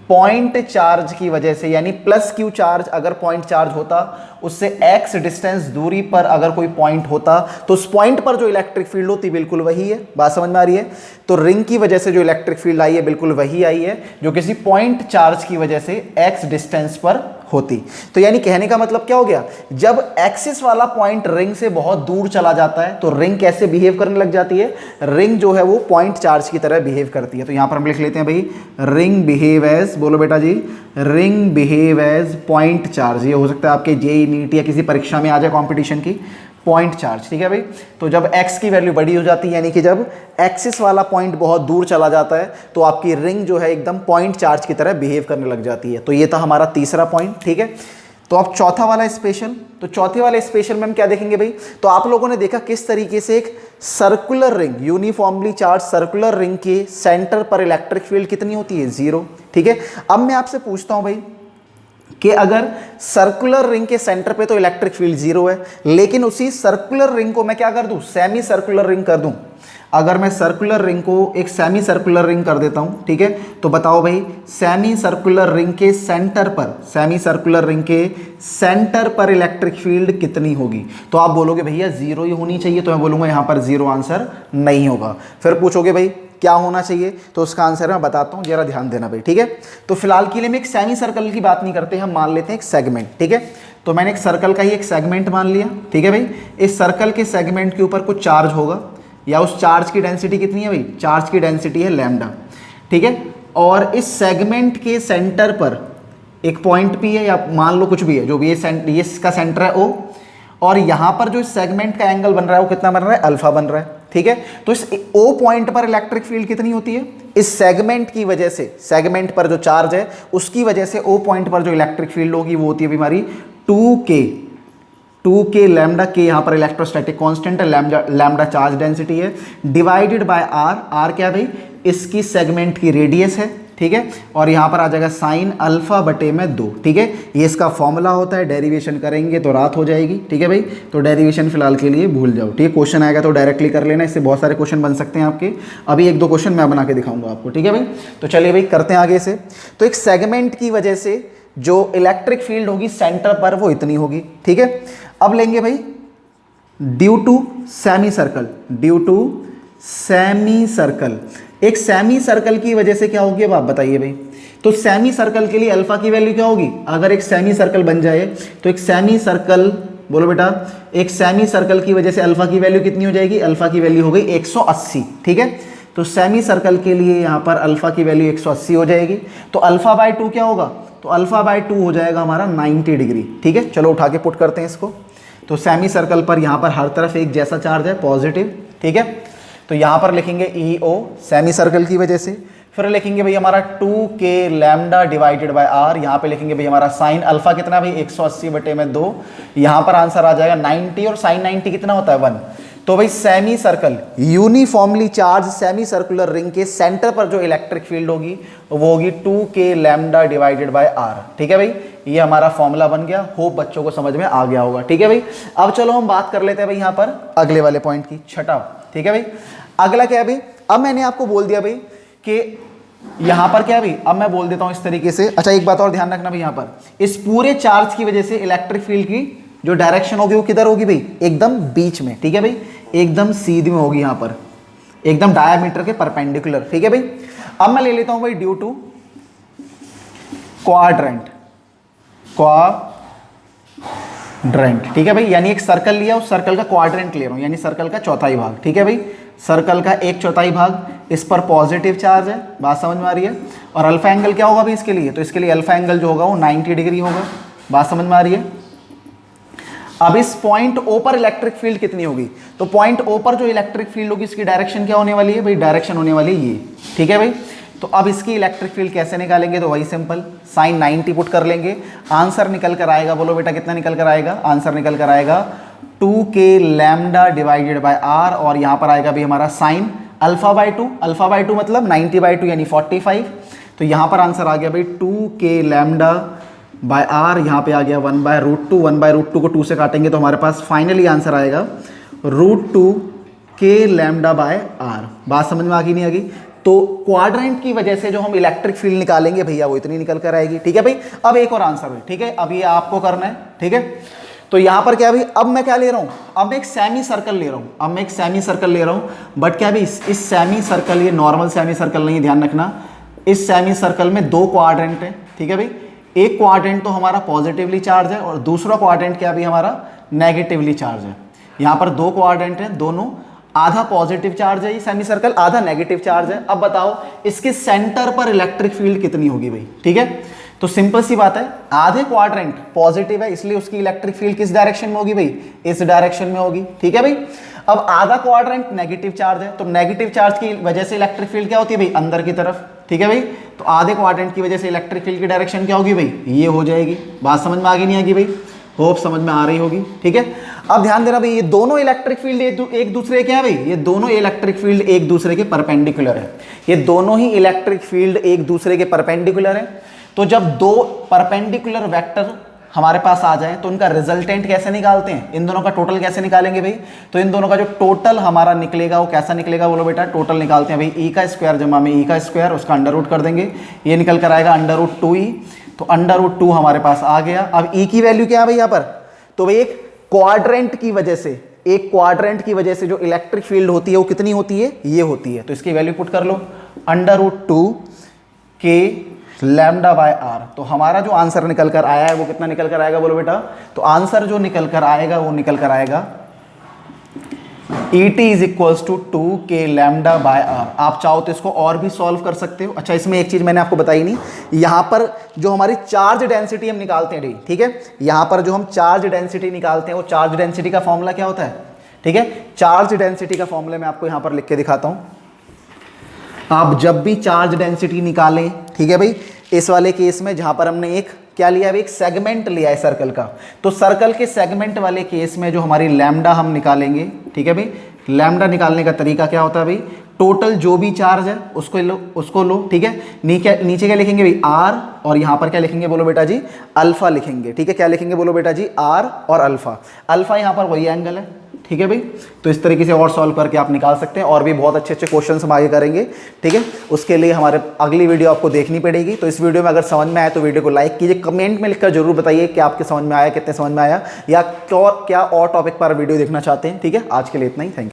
पॉइंट चार्ज की वजह से, यानी प्लस क्यू चार्ज अगर पॉइंट चार्ज होता, उससे x डिस्टेंस दूरी पर अगर कोई पॉइंट होता, तो उस पॉइंट पर जो इलेक्ट्रिक फील्ड होती बिल्कुल वही है, बात समझ में आ रही है। तो रिंग की वजह से जो इलेक्ट्रिक फील्ड आई है बिल्कुल वही आई है जो किसी पॉइंट चार्ज की वजह से x डिस्टेंस पर होती। तो यानी कहने का मतलब क्या हो गया, जब एक्सिस वाला पॉइंट रिंग से बहुत दूर चला जाता है तो रिंग कैसे बिहेव करने लग जाती है, रिंग जो है वो पॉइंट चार्ज की तरह बिहेव करती है। तो यहां पर हम लिख लेते हैं भाई, रिंग बिहेव एज, बोलो बेटा जी, ring behave as point charge. ये हो सकता है आपके जेईई नीट या किसी परीक्षा में आ जाए कंपटीशन की, पॉइंट चार्ज, ठीक है भाई। तो जब x की वैल्यू बड़ी हो जाती है, यानी कि जब एक्सिस वाला पॉइंट बहुत दूर चला जाता है, तो आपकी रिंग जो है एकदम पॉइंट चार्ज की तरह बिहेव करने लग जाती है। तो ये था हमारा तीसरा पॉइंट, ठीक है। तो अब चौथा वाला स्पेशल, तो चौथे वाले स्पेशल में हम क्या देखेंगे भाई, तो आप लोगों ने देखा किस तरीके से एक circular ring, uniformly charge circular ring के सेंटर पर इलेक्ट्रिक फील्ड कितनी होती है, 0, ठीक है। अब मैं आपसे पूछता हूं भाई कि अगर सर्कुलर रिंग के सेंटर पे तो इलेक्ट्रिक फील्ड 0 है, लेकिन उसी सर्कुलर रिंग को मैं क्या कर दूं, सेमी सर्कुलर रिंग कर दूं। अगर मैं सर्कुलर रिंग को एक सेमी सर्कुलर रिंग कर देता हूं, ठीक है, तो बताओ भाई, सेमी सर्कुलर रिंग के सेंटर पर, सेमी सर्कुलर रिंग के सेंटर पर इलेक्ट्रिक फील्ड कितनी होगी। तो आप बोलोगे भैया 0 ही होनी चाहिए, तो मैं बोलूंगा यहां पर 0 आंसर नहीं होगा। फिर पूछोगे भाई क्या होना चाहिए, तो उसका आंसर मैं बताता हूं, जरा ध्यान देना भाई, ठीक है। तो फिलहाल के लिए हम एक सेमी सर्कल की बात नहीं करते, हम मान लेते हैं एक सेगमेंट, ठीक है। तो मैंने एक सर्कल का ही एक सेगमेंट मान लिया, ठीक है भाई। इस सर्कल के सेगमेंट के ऊपर कुछ चार्ज होगा, या उस चार्ज की डेंसिटी कितनी है भाई, चार्ज की डेंसिटी है लैम्डा, ठीक है। और इस सेगमेंट के सेंटर पर एक पॉइंट P है, या मान लो कुछ भी है, जो भी ये इसका सेंटर है O, और यहां पर जो इस सेगमेंट का एंगल बन रहा है वो कितना बन रहा है, अल्फा बन रहा है, ठीक है। तो इस O पॉइंट पर इलेक्ट्रिक फील्ड कितनी होती है, इस सेगमेंट की वजह से, सेगमेंट पर जो चार्ज है उसकी वजह से O पॉइंट पर जो इलेक्ट्रिक फील्ड होगी वो होती है हमारी 2k लैम्डा, के यहाँ पर इलेक्ट्रोस्टैटिक कांस्टेंट है, लैम्डा चार्ज डेंसिटी है, डिवाइडेड बाय r क्या भाई, इसकी सेगमेंट की रेडियस है, ठीक है। और यहाँ पर आ जाएगा साइन अल्फा बटे में 2, ठीक है। ये इसका फॉर्मूला होता है, डेरिवेशन करेंगे तो रात हो जाएगी, ठीक है भाई। तो डेरिवेशन फिलहाल के लिए भूल जाओ, ठीक है। क्वेश्चन आएगा तो डायरेक्टली कर लेना, इससे बहुत सारे क्वेश्चन बन सकते हैं आपके। अभी एक दो क्वेश्चन मैं बना के दिखाऊंगा आपको, ठीक है भाई। तो चलिए भाई करते हैं आगे से। तो एक सेगमेंट की वजह से जो इलेक्ट्रिक फील्ड होगी सेंटर पर वो इतनी होगी, ठीक है। अब लेंगे भाई due to semicircle, due to semicircle, एक सेमी सर्कल की वजह से क्या होगी, अब आप बताइए भाई। तो सेमी सर्कल के लिए अल्फा की वैल्यू क्या होगी, अगर एक सेमी सर्कल बन जाए तो एक सेमी सर्कल, बोलो बेटा, एक सेमी सर्कल की वजह से अल्फा की वैल्यू कितनी हो जाएगी, अल्फा की वैल्यू हो गई 180, ठीक है। तो सेमी सर्कल के लिए यहाँ पर अल्फा की वैल्यू 180 हो जाएगी। तो अल्फा बाय 2 क्या होगा, तो अल्फा बाय 2 हो जाएगा हमारा 90 डिग्री। ठीक है, चलो उठा के पुट करते हैं इसको। तो सेमी सर्कल पर यहाँ पर हर तरफ एक जैसा चार्ज है, पॉजिटिव। ठीक है, तो यहाँ पर लिखेंगे EO सेमी सर्कल की वजह से। फिर लिखेंगे भाई हमारा 2k lambda divided by r। यहाँ पे लिखेंगे भाई हमारा साइन अल्फा कितना भाई 180/2। यहाँ पर आंसर आ जाएगा 90 और साइन 90 कितना होता है 1। तो भाई semi circle uniformly charge semi circular ring के सेंटर पर जो इलेक्ट्रिक फील्ड होगी वो होगी 2k lambda divided by r। ठीक है भाई, ये हमारा फॉर्मूला बन गया। होप बच्चों को समझ में आ गया होगा। ठीक है भाई, अब चलो हम बात कर लेते हैं भाई यहाँ पर अगले वाले पॉइंट की, छठा। ठीक है भाई, अगला क्या है भाई, अब मैंने आपको बोल दिया भाई कि यहां पर क्या है भाई, अब मैं बोल देता हूं इस तरीके से। अच्छा एक बात और ध्यान रखना भाई, यहां पर इस पूरे चार्ज की वजह से इलेक्ट्रिक फील्ड की जो डायरेक्शन होगी वो किधर होगी भाई, एकदम बीच में। ठीक है भाई, एकदम सीधी में होगी, यहां पर एकदम डायमीटर के परपेंडिकुलर। ठीक है भाई, अब मैं ले लेता हूं भाई ड्यू टू क्वाड्रेंट। ठीक है भाई, यानी एक सर्कल लिया, उस सर्कल का क्वाड्रेंट ले रहा हूं, यानी सर्कल का चौथाई भाग। ठीक है भाई, सर्कल का 1/4 भाग, इस पर पॉजिटिव चार्ज है, बात समझ में आ रही है। और अल्फा एंगल क्या होगा भाई इसके लिए, तो इसके लिए अल्फा एंगल जो होगा वो 90 डिग्री होगा, बात समझ में आ रही है। अब इस पॉइंट O पर इलेक्ट्रिक फील्ड कितनी होगी, तो पॉइंट O पर जो इलेक्ट्रिक फील्ड होगी इसकी डायरेक्शन क्या होने वाली है भाई, डायरेक्शन होने वाली है ये। ठीक है भाई, तो अब इसकी इलेक्ट्रिक फील्ड कैसे निकालेंगे, तो वही सिंपल साइन 90 पुट कर लेंगे। आंसर निकल कर आएगा, बोलो बेटा कितना निकल कर आएगा, आंसर निकल कर आएगा 2k lambda divided by r। और यहाँ पर आएगा भी हमारा sine alpha by 2, alpha by 2 मतलब 90/2 यानी 45। तो यहाँ पर आंसर आ गया भाई 2k लैम्डा बाय r। यहाँ पे आ गया 1/√2, 1/√2 को 2 से काटेंगे तो हमारे पास फाइनली आंसर आएगा √2k लैम्डा बाय r। बात समझ में आ गई नहीं आ गई। तो क्वाड्रेंट की वजह से जो हम इलेक्ट्रिक फील्ड निकालेंगे भैया वो इतनी निकल कर आएगी। ठीक है भाई, अब एक और आंसर है। ठीक है, अब ये आपको करना है। ठीक है, तो यहां पर क्या भाई, अब मैं क्या ले रहा हूं, अब मैं एक सेमी सर्कल ले रहा हूं, अब मैं एक सेमी सर्कल ले रहा हूं। बट क्या भाई इस सेमी सर्कल, ये नॉर्मल सेमी सर्कल नहीं, ध्यान रखना, इस सेमी सर्कल में 2 क्वाड्रेंट है। ठीक है भाई, एक क्वाड्रेंट तो हमारा पॉजिटिवली चार्ज है और दूसरा क्वाड्रेंट क्या भाई हमारा नेगेटिवली चार्ज है। यहां पर 2 क्वाड्रेंट है, दोनों आधा पॉजिटिव चार्ज है ये सेमी सर्कल, आधा नेगेटिव चार्ज है। अब बताओ इसके सेंटर पर इलेक्ट्रिक फील्ड कितनी होगी भाई। ठीक है, तो सिंपल सी बात है, आधे क्वाड्रेंट पॉजिटिव है इसलिए उसकी इलेक्ट्रिक फील्ड किस डायरेक्शन में होगी भाई, इस डायरेक्शन में होगी। ठीक है भाई, अब आधा क्वाड्रेंट नेगेटिव चार्ज है, तो नेगेटिव चार्ज की वजह से इलेक्ट्रिक फील्ड क्या होती है भाई, अंदर की तरफ। ठीक है भाई, तो आधे क्वाड्रेंट की वजह से इलेक्ट्रिक फील्ड की डायरेक्शन क्या होगी भाई, ये हो जाएगी। बात समझ में आ गई नहीं आएगी भाई, होप समझ में आ रही होगी। ठीक है, अब ध्यान देना भाई, ये दोनों इलेक्ट्रिक फील्ड एक दूसरे के हैं भाई, ये दोनों इलेक्ट्रिक फील्ड एक दूसरे के परपेंडिकुलर है। ये दोनों ही इलेक्ट्रिक फील्ड एक दूसरे के परपेंडिकुलर है। तो जब 2 परपेंडिकुलर वेक्टर हमारे पास आ जाए तो उनका रिजल्टेंट कैसे निकालते हैं, इन दोनों का टोटल कैसे निकालेंगे भाई, तो इन दोनों का जो टोटल हमारा निकलेगा वो कैसा निकलेगा, बोलो बेटा टोटल निकालते हैं भाई, e का स्क्वायर जमा में e का स्क्वायर, उसका अंडर रूट कर देंगे, ये निकल कर आएगा √2e। तो √2 हमारे पास आ गया। अब e की वैल्यू क्या है भाई यहाँ पर, तो भाई एक क्वाड्रेंट की वजह से, एक क्वाड्रेंट की वजह से जो इलेक्ट्रिक फील्ड होती है वो कितनी होती है, ये होती है। तो इसकी वैल्यू पुट कर लो √2k लैम्डा बाय r। तो हमारा जो आंसर निकल कर आया है वो कितना निकल कर आएगा, बोलो बेटा, तो आंसर जो निकल कर आएगा वो निकल कर आएगा ET is equals to 2k lambda by r। आप चाहो तो इसको और भी सॉल्व कर सकते हो। अच्छा, इसमें एक चीज मैंने आपको बताई नहीं, यहाँ पर जो हमारी चार्ज डेंसिटी हम निकालते हैं, ठीक है, यहाँ पर जो हम चार्ज डेंसिटी निकालते हैं वो चार्ज डेंसिटी का फॉर्मूला क्या होता है। ठीक है, चार्ज डेंसिटी का फॉर्मूला मैं आपको यहाँ पर लिख के दिखाता हूँ। आप जब भी चार्ज डेंसिटी निकालें, ठीक है भाई, इस वाले केस में जहां पर हमने एक क्या लिया है, एक सेगमेंट लिया है सर्कल का, तो सर्कल के सेगमेंट वाले केस में जो हमारी लैम्डा हम निकालेंगे, ठीक है भाई, लैम्डा निकालने का तरीका क्या होता है भाई, टोटल जो भी चार्ज है उसको लो। ठीक है, नीचे क्या लिखेंगे भाई r, और यहाँ पर क्या लिखेंगे बोलो बेटा जी, अल्फा लिखेंगे। ठीक है, क्या लिखेंगे बोलो बेटा जी, r और अल्फा। अल्फा यहाँ पर वही एंगल है। ठीक है भाई, तो इस तरीके से और सॉल्व करके आप निकाल सकते हैं, और भी बहुत अच्छे अच्छे क्वेश्चंस हम आगे करेंगे। ठीक है, उसके लिए हमारे अगली वीडियो आपको देखनी पड़ेगी। तो इस वीडियो में अगर समझ में आया तो वीडियो को लाइक कीजिए, कमेंट में लिखकर जरूर बताइए कि आपके समझ में आया, कितने समझ में आया, या क्या और टॉपिक पर वीडियो देखना चाहते हैं। ठीक है, आज के लिए इतना ही, थैंक यू।